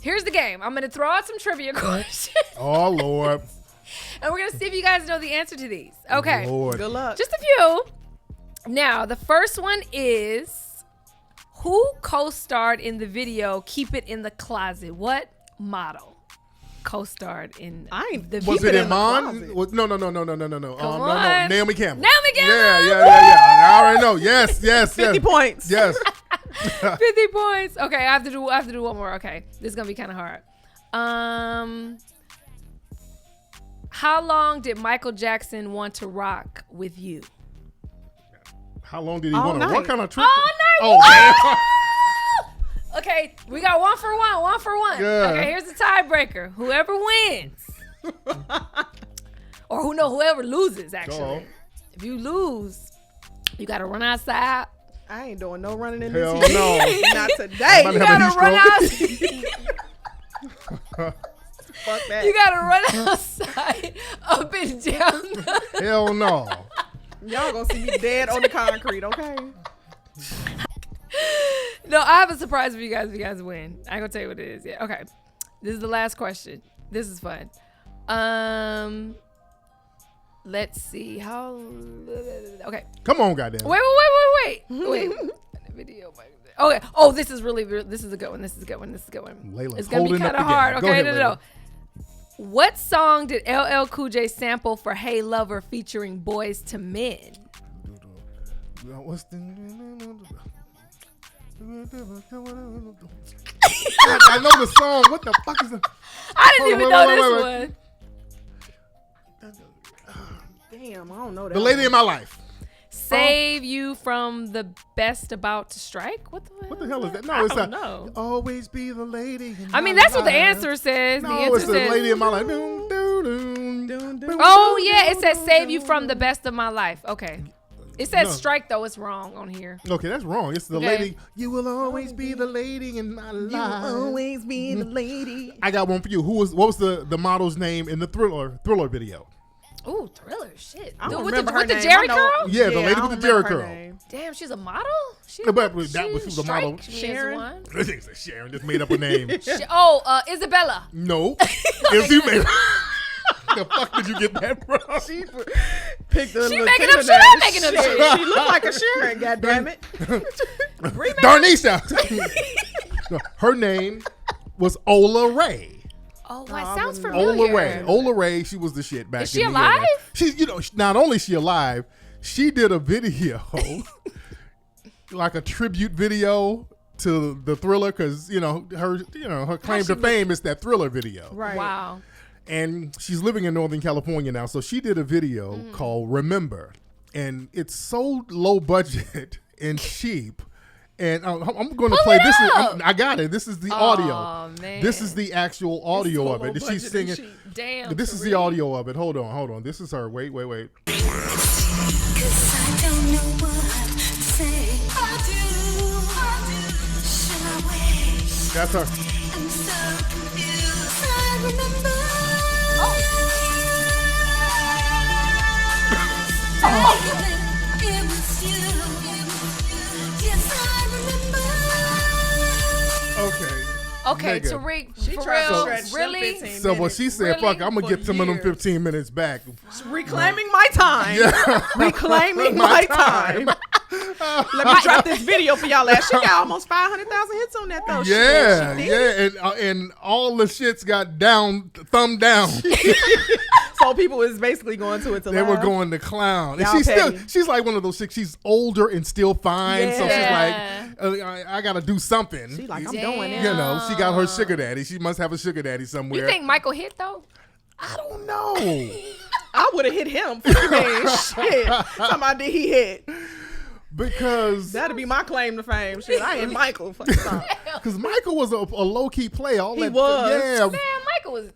here's the game. I'm going to throw out some trivia questions. Oh, Lord. And we're going to see if you guys know the answer to these. Okay. Lord. Good luck. Just a few. Now, the first one is, who co-starred in the video Keep It in the Closet? What model co-starred in the Was video? it Iman? No. No, on. Naomi Campbell. Naomi Campbell. Yeah. I already know. Yes. 50 points. Yes. 50 points. Okay, I have to do one more. Okay, this is gonna be kind of hard. How long did Michael Jackson want to rock with you? How long did he All want to? What night. kind of trip? All night. Oh, Okay, we got one for one. Yeah. Okay, here's the tiebreaker. Whoever wins, or whoever loses, actually. Go. If you lose, you gotta run outside. I ain't doing no running in Hell this heat. no. Not today. I'm You about to have a gotta heat run stroke. outside. Fuck that. You gotta run outside, up and down. Hell no. Y'all gonna see me dead on the concrete, okay? No, I have a surprise for you guys if you guys win. I ain't gonna tell you what it is. Yeah, okay. This is the last question. This is fun. Let's see how. Okay. Come on, goddamn. Wait. Video. Okay. Oh, this is a good one. This is a good one. Layla, It's gonna be holding up kind of the hard. game. Go Okay. ahead, No. Layla. What song did LL Cool J sample for "Hey Lover" featuring Boys to Men? What's the... I know the song. What the fuck is the... I didn't even know this wait. one. Damn, I don't know that. The Lady in My Life. Save You from the Best About to Strike? What the hell is that? No, I it's don't not. know. Always be the lady in I mean, my that's what the life. answer says. No, the answer it's the says, Lady in My Life. Doom, doom, doom, doom, doom, Oh, doom, yeah. It doom, says doom, Save You doom, from the doom. Best of My Life. Okay. It says No. Strike, though. It's wrong on here. Okay, that's wrong. It's the Okay. lady. You will always be the lady in my life. Always be the lady. I got one for you. What was the model's name in the Thriller video? Ooh, Thriller. Shit. I don't with remember the, her with the name. Jerry I know- curl? Yeah, the I lady don't with the Jerry remember her curl. name. Damn, she's a model? She, But that was the Strike model. me as Sharon? one. This thing's a Sharon. Just made up a name. Isabella. No. If you made... The fuck did you get that from? She picked the She little making up Timberland shit. I'm making up shit. She looked like a Sharon, goddammit. Darnisha. No, her name was Ola Ray. Oh, that sounds familiar. Ola Ray. Ola Ray, she was the shit back Is she in the alive? She's, not only is she alive, she did a video, like a tribute video to the Thriller, because her claim to fame is that Thriller video. Right. Wow. And she's living in Northern California now, so she did a video called Remember, and it's so low budget and cheap. And I'm going to play this. I got it. This is the audio. Man. This is the actual audio of it. She's singing. Damn. This is the audio of it. Hold on. This is her. Wait. That's her. Okay, Nigga. Tariq, She for tried to real, stretch them really? 15 So what she said, Really? fuck, I'm gonna get some of them years. 15 minutes back. Reclaiming my time. Reclaiming my time. Let me drop this video for y'all. She got almost 500,000 hits on that though. Yeah, She did. and all the shits got thumb down. So people was basically going to it to They were laugh. going to clown. And Y'all petty. she's like one of those chicks. She's older and still fine. So Yeah. she's like, I gotta do something. She like, I'm Damn. doing it. You know, she got her sugar daddy. She must have a sugar daddy somewhere. You think Michael hit though? I don't know. I would have hit him. Man, shit. Somebody did he hit. Because That'd be my claim to fame. Shit, I ain't Michael. Fuck stop. Michael was a low key player. All He that, was. Yeah. Man, Michael was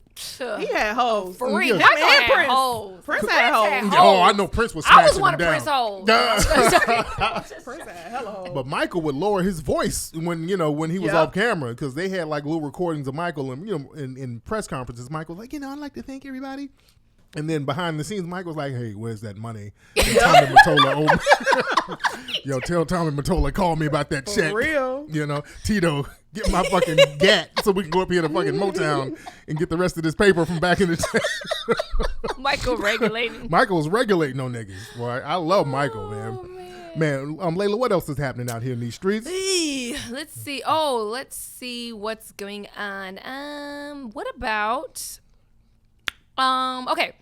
He had hoes. free. Yeah. Michael And had Prince. hoes. Prince had hoes. had Oh, I hoes. know Prince was I smashing was one of them Prince down. hoes. Prince had hella hoes. But Michael would lower his voice when he was Yep. off camera, because they had like little recordings of Michael and in press conferences. Michael was like, I'd like to thank everybody. And then behind the scenes, Michael's like, "Hey, where's that money?" And Tommy Mottola, yo, tell Tommy Mottola, call me about that check. For real. Tito, get my fucking gat so we can go up here to fucking Motown and get the rest of this paper from back in the day. Michael regulating. Michael's regulating on niggas. Boy, I love Michael, man. Layla, what else is happening out here in these streets? Let's see. Oh, let's see what's going on. What about? Okay.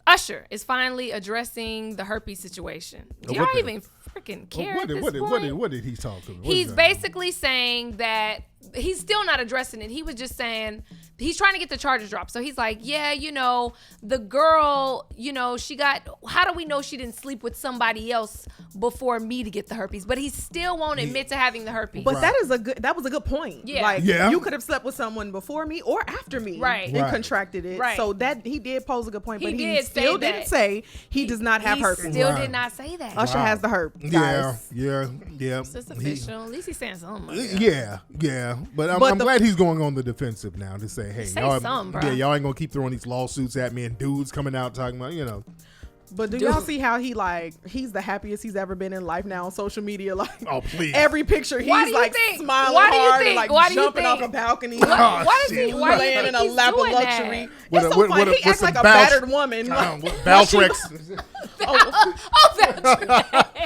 Usher is finally addressing the herpes situation. Do y'all What the- even freaking care What at did, this what, did, point? what, did, what did he talk to? He's basically saying that he's still not addressing it. He was just saying he's trying to get the charges dropped. So he's like, yeah, the girl, how do we know she didn't sleep with somebody else before me to get the herpes, but he still won't admit to having the herpes. But that was a good point. Yeah. Like Yeah. you could have slept with someone before me or after me, Right. and Right. contracted it. Right. So that he did pose a good point, He but he did still say didn't that. say he does not have He herpes. still Right. did not say that. Usher Wow. has the herp. Yeah, Guys. yeah. It's just official. At least he's saying something. Yeah. But I'm glad he's going on the defensive now to say, hey, Say y'all, something, bro. y'all ain't gonna keep throwing these lawsuits at me and dudes coming out talking about, But do y'all see how he's the happiest he's ever been in life now on social media? Like, oh please. every picture Why do he's you like think? smiling Why do you hard think? and like Why do you jumping off think? a balcony. Why does he? shit. Why do you laying think in a he's lap of doing luxury. that? With It's a- so with- funny. with a- He with acts some like a Valtrex. battered woman. Like, Valtrex.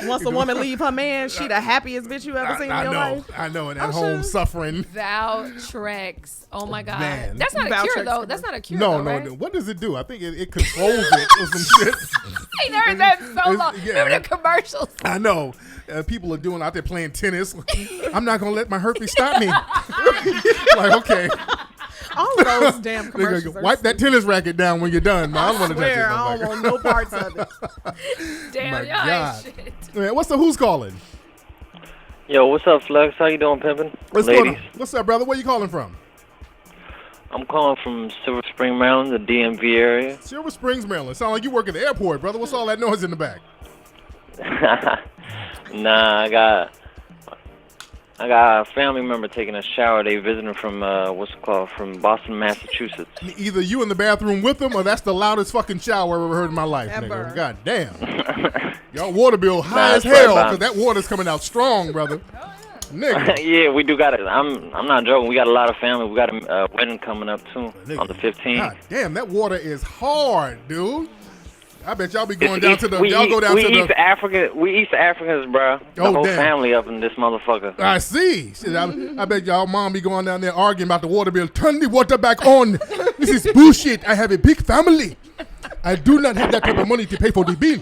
once a woman leave her man, she the happiest bitch you ever seen in your life. I know, and at I'm home sure. suffering. Valtrex. Oh my God. Man. That's not a cure Valtrex though. That's not a cure. No, though, right? What does it do? I think it controls it or some shit. I ain't heard that in so long. Yeah. Remember the commercials? I know. People are doing out there playing tennis. I'm not gonna let my herpes stop me. Like, okay, All of those damn nigga, commercials. wipe that tennis racket down when you're done. Man. I don't want to touch it. Swear, I don't want no parts of it. Damn, My y'all God. ain't shit. Man, who's calling? Yo, what's up, Flex? How you doing, pimpin'? What's Ladies. going on? What's up, brother? Where you calling from? I'm calling from Silver Spring, Maryland, the DMV area. Silver Springs, Maryland. Sound like you work at the airport, brother. What's all that noise in the back? Nah, I got a family member taking a shower. They visiting from from Boston, Massachusetts. Either you in the bathroom with them, or that's the loudest fucking shower I've ever heard in my life, Ever. nigga. God damn. Y'all water bill high Nah, as that's right, hell, Bob. because that water's coming out strong, brother. Nigga. Yeah, we do got it. I'm not joking. We got a lot of family. We got a wedding coming up too Nigga. on the 15th. God damn, that water is hard, dude. I bet y'all be going It's down East- to the. we Y'all eat- go down we to East the. African. We East Africans, bro. The Oh, whole damn. family up in this motherfucker. I see. Shit, I bet y'all mom be going down there arguing about the water bill. Turn the water back on. This is bullshit. I have a big family. I do not have that type of money to pay for the bill.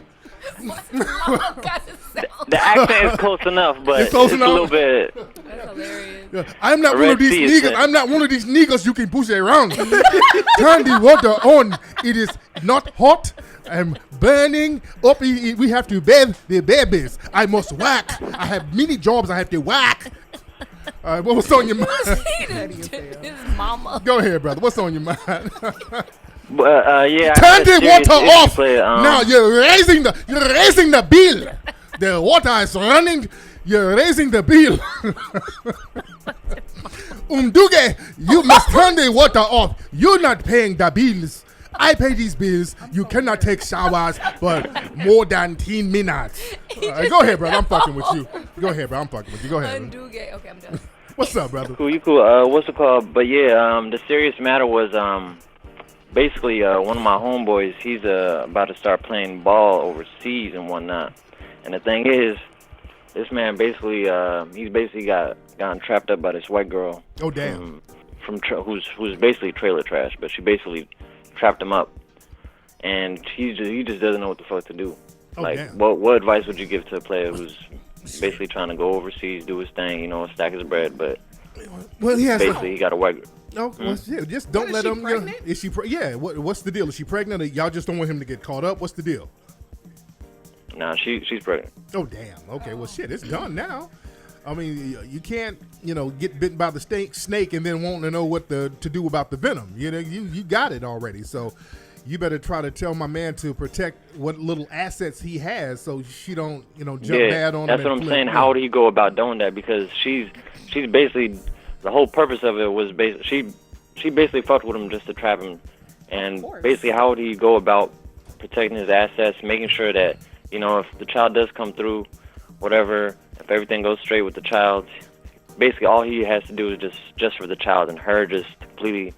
The accent is close enough, but It's close a enough? little bit. That's hilarious. Yeah, I'm not The one Red of these Sea is niggas. thick. I'm not one of these niggas you can push around. Turn the water on. It is not hot. I'm burning up. We have to bathe the babies. I must whack. I have many jobs I have to whack. All right, what was on your mind? His mama. Go ahead, brother. What's on your mind? Yeah. Turn I the had a water serious off. issue play, Now you're raising the bill. The water is running. You're raising the bill. Umduge, you must turn the water off. You're not paying the bills. I pay these bills. You cannot take showers for more than 10 minutes. Go ahead, brother. I'm fucking with you. Go ahead, bro. I'm fucking with you. Go ahead. Undo gay. Okay, I'm done. What's up, brother? Cool, you cool. What's it called? But yeah, the serious matter was basically one of my homeboys. He's about to start playing ball overseas and whatnot. And the thing is, this man basically he's basically gotten trapped up by this white girl. Oh damn. Who's basically trailer trash, but she basically trapped him up, and he just doesn't know what the fuck to do. Oh, like, damn. what advice would you give to a player who's basically trying to go overseas, do his thing, stack his bread, but Well, he has basically he got a white girl. No, well, yeah, just don't let Is she him. pregnant? Is she? Yeah. What's the deal? Is she pregnant? Or y'all just don't want him to get caught up? What's the deal? Nah, she's pregnant. Oh damn. Okay. Well, shit. It's done now. I mean, you can't, get bitten by the snake and then want to know what to do about the venom. You got it already. So you better try to tell my man to protect what little assets he has, so she don't, jump bad on him. That's what I'm saying. How would he go about doing that? Because she's basically, the whole purpose of it was she basically fucked with him just to trap him, and basically how would he go about protecting his assets, making sure that if the child does come through, whatever, if everything goes straight with the child, basically all he has to do is just for the child, and her just completely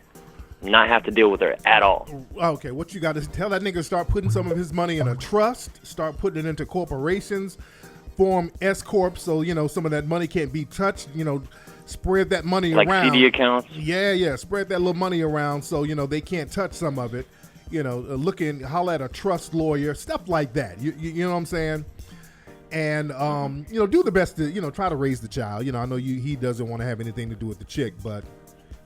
not have to deal with her at all. Okay, what you got to tell that nigga to start putting some of his money in a trust, start putting it into corporations, form S corp, so some of that money can't be touched. Spread that money Like around. CD accounts. Yeah, spread that little money around so they can't touch some of it. Holler at a trust lawyer, stuff like that. You know what I'm saying? And do the best to try to raise the child. I know he doesn't want to have anything to do with the chick, but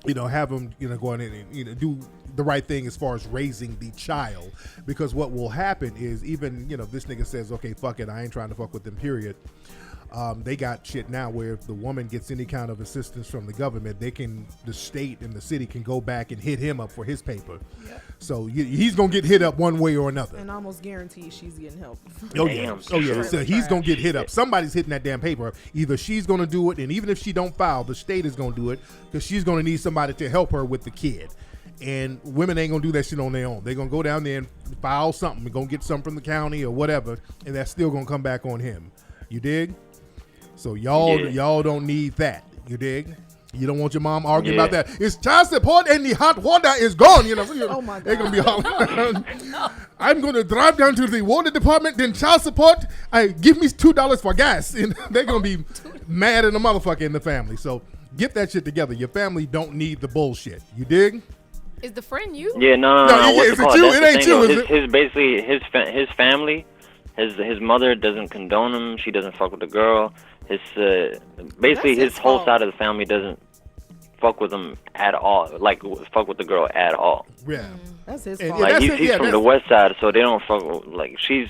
have him go in and do the right thing as far as raising the child. Because what will happen is, even, this nigga says, okay, fuck it, I ain't trying to fuck with them, period. They got shit now where if the woman gets any kind of assistance from the government, the state and the city can go back and hit him up for his paper. Yep. So he's gonna get hit up one way or another. And almost guaranteed she's getting help. Oh yeah. So he's gonna get hit up. Somebody's hitting that damn paper. Either she's gonna do it, and even if she don't file, the state is gonna do it because she's gonna need somebody to help her with the kid. And women ain't gonna do that shit on their own. They're gonna go down there and file something, and gonna get something from the county or whatever, and that's still gonna come back on him. You dig? So y'all don't need that. You dig? You don't want your mom arguing about that. It's child support and the hot water is gone. Oh my God. They're gonna be hollering. I'm gonna drive down to the water department. Then child support. Give me $2 for gas. And they're gonna be mad at the motherfucker in the family. So get that shit together. Your family don't need the bullshit. You dig? Is the friend you? Yeah, no. Is it you? It ain't you. Is it? His basically his family. His mother doesn't condone him. She doesn't fuck with the girl. His whole side of the family doesn't fuck with him at all. Like, fuck with the girl at all. Yeah, that's his fault. Like, he's from the west side, so they don't fuck with, like, she's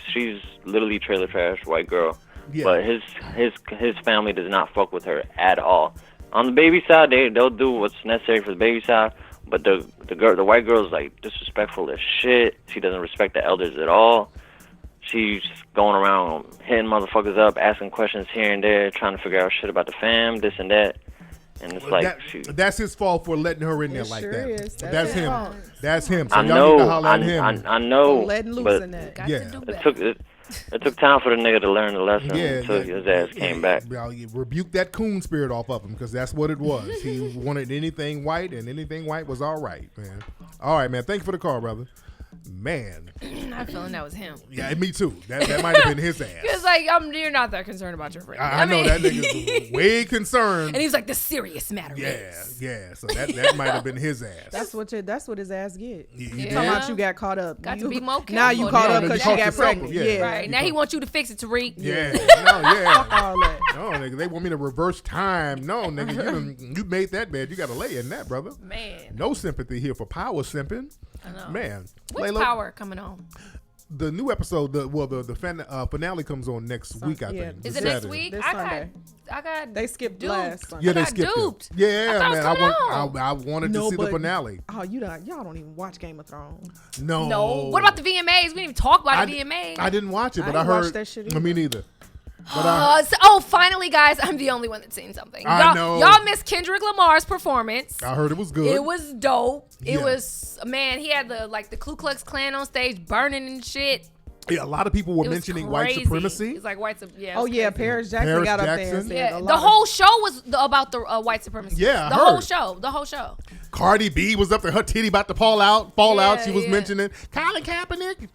literally trailer trash, white girl. Yeah. But his family does not fuck with her at all. On the baby side, they'll do what's necessary for the baby side. But the white girl's like disrespectful as shit. She doesn't respect the elders at all. She's going around hitting motherfuckers up, asking questions here and there, trying to figure out shit about the fam, this and that. And it's that's his fault for letting her in there like that. Is. That's him. Fault. That's him. So I y'all need to holler at know. him. I know. Letting loose but in that. It took time for the nigga to learn the lesson until his ass came back. You rebuke that coon spirit off of him, because that's what it was. He wanted anything white, and anything white was all right, man. All right, man. Thank you for the call, brother. Man, I'm feeling that was him. Yeah, me too. That might have been his ass. Because you're not that concerned about your friend. I know that nigga's way concerned. And he's like, the serious matter is. Yeah. So that might have been his ass. That's what his ass get. Yeah. Talking about you got caught up. Got to be more careful. Now you caught up because she got pregnant. Yeah. Right. Now he wants you to fix it, Tariq. Yeah. Fuck all that. No, nigga, they want me to reverse time. No, nigga, you made that bad. You got to lay in that, brother. Man. No sympathy here for power simping. I know. Man. What's Layla, Power coming on? The new episode, the finale comes on next week, I think. Is it next week? I got they skipped duped. last Sunday. Yeah, they skipped duped. it. Yeah, I man. I wanted to see the finale. Oh, y'all don't even watch Game of Thrones. No. What about the VMAs? We didn't even talk about the VMAs. I didn't watch it, but I didn't heard. watch that shit either. Me neither. Finally, guys, I'm the only one that's seen something. I know. Y'all missed Kendrick Lamar's performance. I heard it was good. It was dope. It Yeah. was, man, he had the Ku Klux Klan on stage burning and shit. Yeah, a lot of people were mentioning white supremacy. It's like white supremacy. Oh yeah, Paris Jackson got up there and said the whole show was about the white supremacy. Yeah, the whole show. Cardi B was up there, her titty about to fall out. She was mentioning Colin Kaepernick.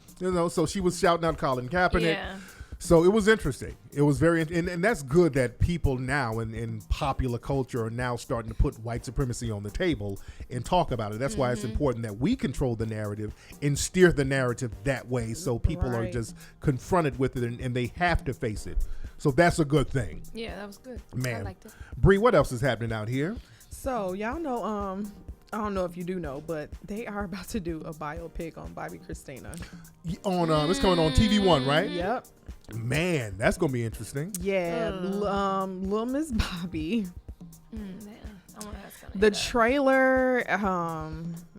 So she was shouting out Colin Kaepernick. Yeah. So it was interesting. It was very, and that's good that people now in popular culture are now starting to put white supremacy on the table and talk about it. That's why it's important that we control the narrative and steer the narrative that way, so people are just confronted with it and they have to face it. So that's a good thing. Yeah, that was good. Man, I liked it. Bree, what else is happening out here? So y'all know, I don't know if you do know, but they are about to do a biopic on Bobby Christina. It's coming on TV One, right? Yep. Man, that's gonna be interesting. Yeah, Lil Miss Bobby. The trailer,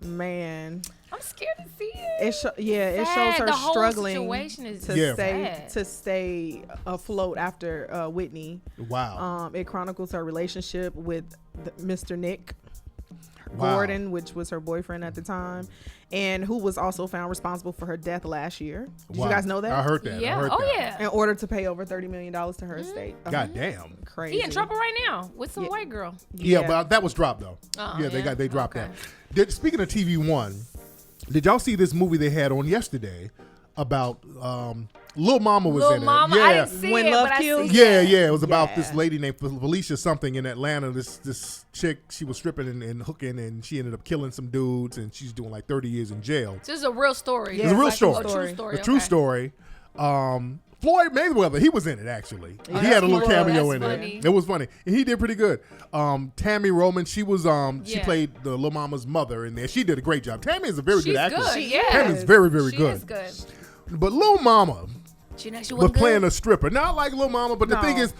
man. I'm scared to see it. It shows her the whole struggling situation is to stay afloat after Whitney. Wow. It chronicles her relationship with Mr. Nick Wow. Gordon, which was her boyfriend at the time, and who was also found responsible for her death last year. Did you guys know that? I heard that. Yeah. Yeah. In order to pay over $30 million to her estate. God damn. Crazy. He in trouble right now with some white girl. Yeah, but that was dropped though. They dropped that. Speaking of TV One, did y'all see this movie they had on yesterday about Lil Mama was in it? I didn't see When it, Love but Kills? Yeah. It was about this lady named Felicia something in Atlanta. This chick, she was stripping and hooking, and she ended up killing some dudes, and she's doing like 30 years in jail. This is a real story. It's a real story. A true story. A true story. Floyd Mayweather, he was in it actually. He had a little cameo in it. It was funny. And he did pretty good. Tammy Roman, she was she played the Lil Mama's mother in there. She did a great job. Tammy is a very good actress. Tammy's very, very good. She is good. But Lil Mama was playing good. A stripper. Not like Lil Mama, but the thing is,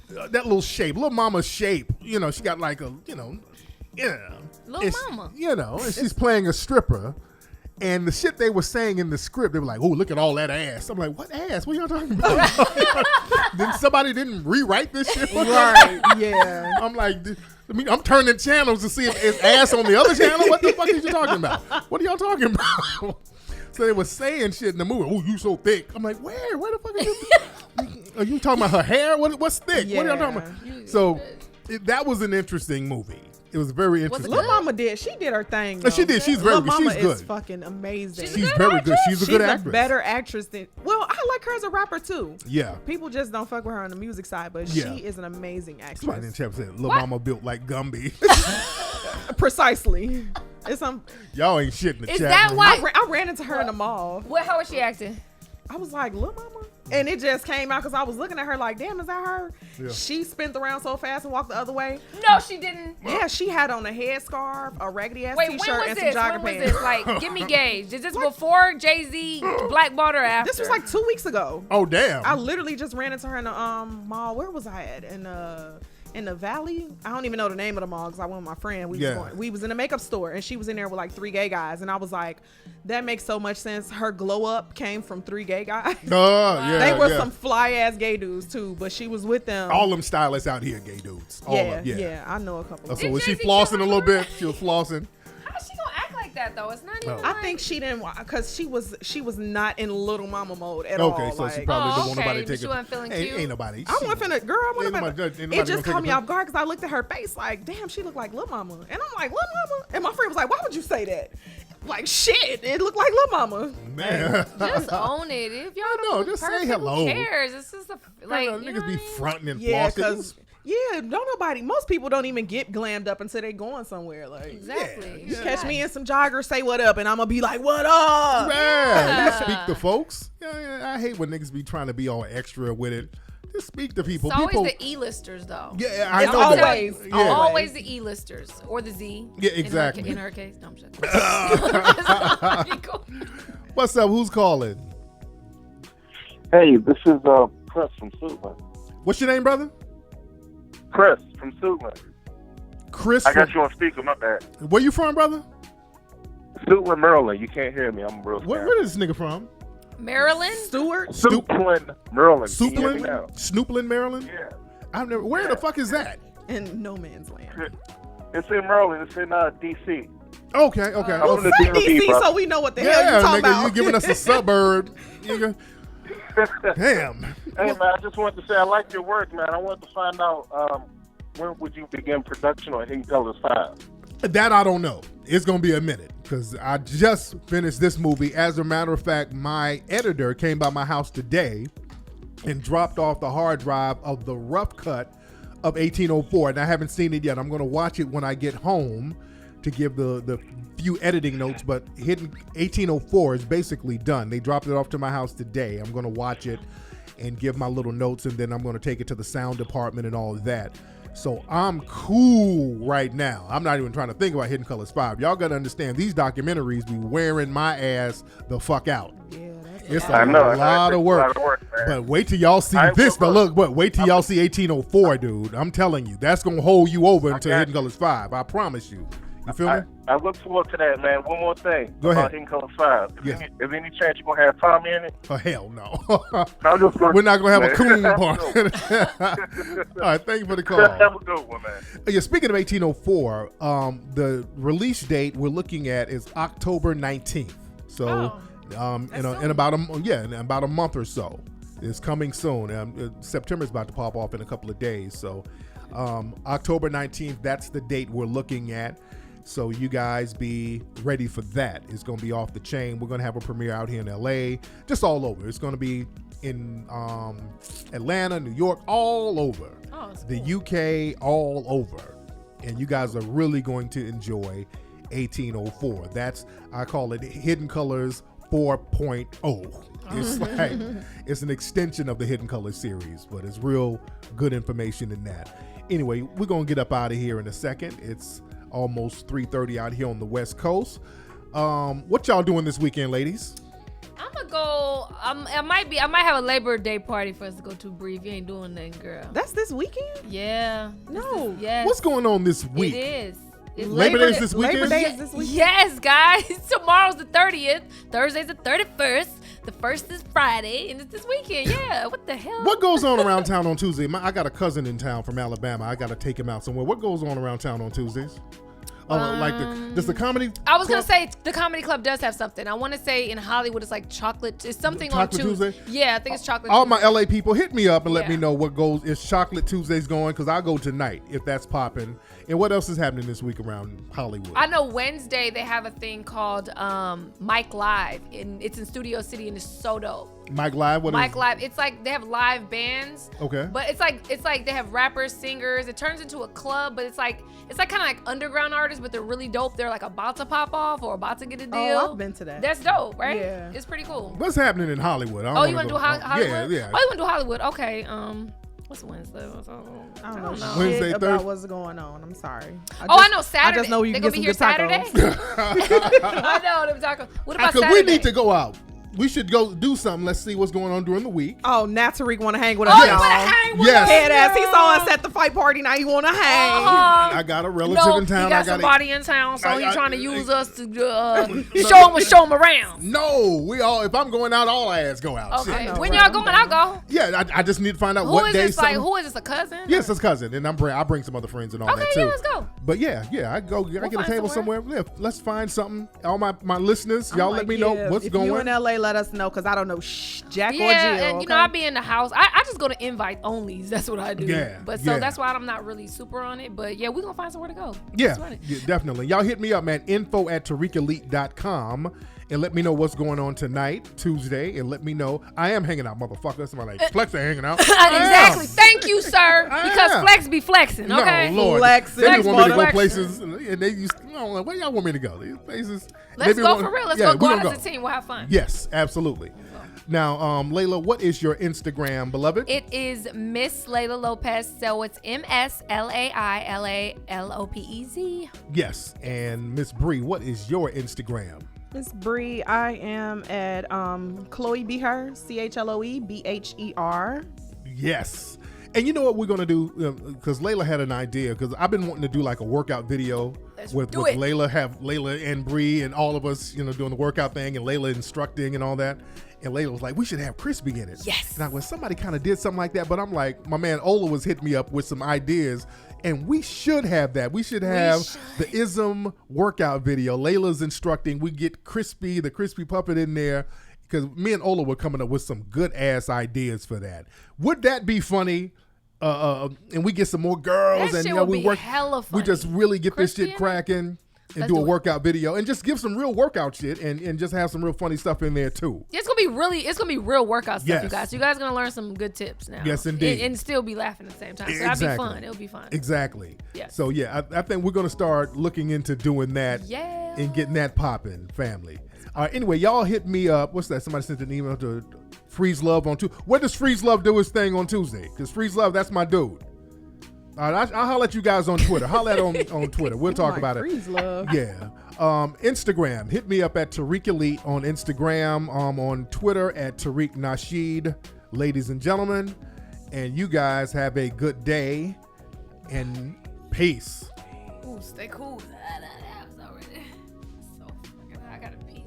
that little shape, Lil Mama's shape, you know, she got like a, you know, Lil Mama. You know, and she's playing a stripper. And the shit they were saying in the script, they were like, "Oh, look at all that ass." I'm like, "What ass? What are y'all talking about?" Somebody didn't rewrite this shit? Right, yeah. I'm like, I'm turning channels to see if it's ass on the other channel. What the fuck are you talking about? What are y'all talking about? So they were saying shit in the movie. "Oh, you so thick." I'm like, where? Where the fuck are you? Are you talking about her hair? What's thick? Yeah. What are y'all talking about? So that was an interesting movie. It was very interesting. Lil Mama she did her thing. Though. She did. She's very good. Mama She's good. Is fucking amazing. She's very good. She's a good actress. She's a better actress than. Well, I like her as a rapper too. Yeah. People just don't fuck with her on the music side, but she is an amazing actress. That's why I didn't tell you. Lil Mama built like Gumby. Precisely. It's Y'all ain't shit in the chat. Is that room. why I ran into her in the mall? How was she acting? I was like, Lil Mama? And it just came out because I was looking at her like, damn, is that her? Yeah. She spent around so fast and walked the other way. No, she didn't. Yeah, she had on a headscarf, a raggedy ass t-shirt, and some jogging pants. When was this? Like, give me gauge. Is this before Jay-Z blackballed or after? This was like 2 weeks ago. Oh, damn. I literally just ran into her in the mall. Where was I at? In the Valley. I don't even know the name of the mall because I went with my friend. We was in a makeup store and she was in there with like 3 gay guys, and I was like, that makes so much sense. Her glow up came from 3 gay guys. They were some fly ass gay dudes too, but she was with them. All them stylists out here, gay dudes. All of them. Yeah, I know a couple. So was she flossing a little bit? She was flossing. How's she gonna act like that though? It's not even. I think she didn't because she was not in Little Mama mode at all. Okay, so she probably didn't want nobody to take it. She wasn't feeling cute. Ain't nobody. I wasn't finna, girl. I wasn't finna. It just caught me off guard because I looked at her face like, damn, she looked like Lil Mama, and I'm like, Lil Mama, and my friend was like, why would you say that? Like shit, it looked like Lil Mama. Man, just own it. If y'all don't just say hello. Who cares? It's just like niggas be fronting and flossing. Yeah, most people don't even get glammed up until they going somewhere. Like exactly. You catch me in some joggers, say what up, and I'm gonna be like, what up? Yeah, you speak to folks. Yeah, I hate when niggas be trying to be all extra with it. Just speak to people. It's always the E-listers though. Yeah, I know that. Always the E-listers or the Z. Yeah, exactly. In her case, no, I'm joking. What's up? Who's calling? Hey, this is Chris from Suitland. What's your name, brother? Chris from Suitland. Chris, I got you on speaker. My bad. Where you from, brother? Suitland, Maryland. You can't hear me. I'm real. Where is this nigga from? Maryland? Suitland, Maryland. Snoopland, Maryland? Yeah. I've never. Where the fuck is that? In no man's land. It's in Maryland. It's in D.C. Okay. Well, say D.C. so we know what the hell you're talking about. You giving us a suburb. Damn. Hey, man, I just wanted to say I like your work, man. I wanted to find out when would you begin production on Hidden Colors 5? That I don't know. It's going to be a minute because I just finished this movie. As a matter of fact, my editor came by my house today and dropped off the hard drive of the rough cut of 1804, and I haven't seen it yet. I'm going to watch it when I get home to give the few editing notes, but Hidden 1804 is basically done. They dropped it off to my house today. I'm going to watch it and give my little notes, and then I'm going to take it to the sound department and all of that. So I'm cool right now. I'm not even trying to think about Hidden Colors 5. Y'all got to understand, these documentaries be wearing my ass the fuck out. Yeah, it's a lot of work. But wait till y'all see this. But look, wait till y'all see 1804, dude. I'm telling you, that's going to hold you over until Hidden Colors 5. I promise you. You feel me? I look forward to that, man. One more thing. Go ahead. Hidden Colors 5. Yes. Is there any chance you're going to have Tommy in it? Oh, hell no. We're not going to have a coon part. All right, thank you for the call. Have a good one, man. Yeah, speaking of 1804, the release date we're looking at is October 19th. So in about a month or so. It's coming soon. September's about to pop off in a couple of days. So October 19th, that's the date we're looking at. So you guys be ready for that. It's going to be off the chain. We're going to have a premiere out here in LA, just all over. It's going to be in Atlanta, New York, all over. The UK, all over. And you guys are really going to enjoy 1804. I call it Hidden Colors 4.0. It's like it's an extension of the Hidden Colors series, but it's real good information in that. Anyway, we're gonna get up out of here in a second. It's almost 3:30 out here on the West Coast. What y'all doing this weekend, ladies? I'm gonna go. I might have a Labor Day party for us to go to. Bree, if you ain't doing nothing, girl. That's this weekend? Yeah. No. Yes. What's going on this week? It is. It's Labor Day is this weekend? Labor Day is this weekend? Yes, guys. Tomorrow's the 30th. Thursday's the 31st. The 1st is Friday, and it's this weekend. Yeah. What the hell? What goes on around town on Tuesday? I got a cousin in town from Alabama. I got to take him out somewhere. What goes on around town on Tuesdays? Does the comedy? I was gonna say the comedy club does have something. I want to say in Hollywood it's like chocolate. It's something Chocolate on Tuesday. Tuesday? Yeah, I think it's chocolate. All Tuesday. my LA people, hit me up and let Yeah. me know what goes. Is Chocolate Tuesdays going? Because I'll go tonight if that's popping. And what else is happening this week around Hollywood? I know Wednesday they have a thing called Mike Live, and it's in Studio City, and it's so dope. Mike Live. Mike Live. It's like they have live bands. Okay. But it's like they have rappers, singers. It turns into a club, but it's like kind of like underground artists, but they're really dope. They're like about to pop off or about to get a deal. Oh, I've been to that. That's dope, right? Yeah. It's pretty cool. What's happening in Hollywood? Oh, you want to do Hollywood? Yeah. Oh, you want to do Hollywood? Okay. What's Wednesday? I don't know shit Wednesday, about Thursday. what's going on. I'm sorry. I know Saturday. I just know you They're can gonna get be some here good tacos. Saturday. I know them tacos. What about Because Saturday? we need to go out. We should go do something. Let's see what's going on during the week. Oh, Nat Tariq want to hang with us. Oh, you y'all. want to hang with Yes. us? Head ass. He saw us at the fight party. Now you want to hang. I got a relative in town. He got I gotta- somebody in town, so he's trying to I- use us to show him around. No, we all. If I'm going out, all ass go out. Okay, Shit. when y'all going, I'll go. Yeah, I just need to find out Who what is day. this? Like, something- who is this? A cousin? Yes, it's cousin, and I'll bring some other friends and all Okay, that yeah, too. let's go. But yeah, I go. I get a find table somewhere. Yeah, let's find something. All my listeners, y'all let me know what's if going. you in LA, let us know because I don't know Jack or Jill. Yeah, and you know, okay? I be in the house. I just go to invite onlys. That's what I do. Yeah, But so yeah. that's why I'm not really super on it. But yeah, we're gonna find somewhere to go. Yeah, Let's run it. yeah, definitely. Y'all hit me up, man. info@tariqelite.com and let me know what's going on tonight, Tuesday, and let me know. I am hanging out, motherfucker. Somebody like Flex ain't hanging out. Exactly. Thank you, sir. Because am. Flex be flexing. Okay. No, Lord. Flexing. They just want me to go Flexing. places, and they used. Where y'all want me to go? These places. Let's they go want- for real. Let's yeah, go we out gonna as a team. We'll have fun. Yes, absolutely. Now, Layla, what is your Instagram, beloved? It is Miss Layla Lopez, so it's MSLAILALOPEZ. Yes, and Miss Bree, what is your Instagram? Miss Bree, I am at Chloe Beher, CHLOE BHER. Yes. And you know what we're going to do? Because Layla had an idea, because I've been wanting to do like a workout video with do it. Layla, have Layla and Bree and all of us, doing the workout thing and Layla instructing and all that. And Layla was like, we should have Crispy in it. Yes. Now, when somebody kind of did something like that, but I'm like, my man Ola was hitting me up with some ideas, and we should have that. We should have the IZM workout video. Layla's instructing. We get Crispy, the Crispy puppet in there, because me and Ola were coming up with some good-ass ideas for that. Would that be funny? And we get some more girls, That and shit we would be work. hella We just funny. really get Crispy this shit in it? cracking and Let's do a do it. workout video, and just give some real workout shit, and just have some real funny stuff in there too. It's gonna be real workout stuff, Yes. you guys. You guys are gonna learn some good tips now. Yes, indeed. And still be laughing at the same time. So that'll be fun. It'll be fun. Exactly. Yes. So yeah, I think we're gonna start looking into doing that. Yeah. And getting that popping, family. Anyway, y'all hit me up. What's that? Somebody sent an email to Freeze Love on Tuesday. What does Freeze Love do his thing on Tuesday? Because Freeze Love, that's my dude. All right, I'll holler at you guys on Twitter. Holler at on Twitter. We'll talk about it. Freeze Love. Yeah. Instagram. Hit me up at Tariq Elite on Instagram. On Twitter at Tariq Nasheed. Ladies and gentlemen. And you guys have a good day. And peace. Ooh, stay cool.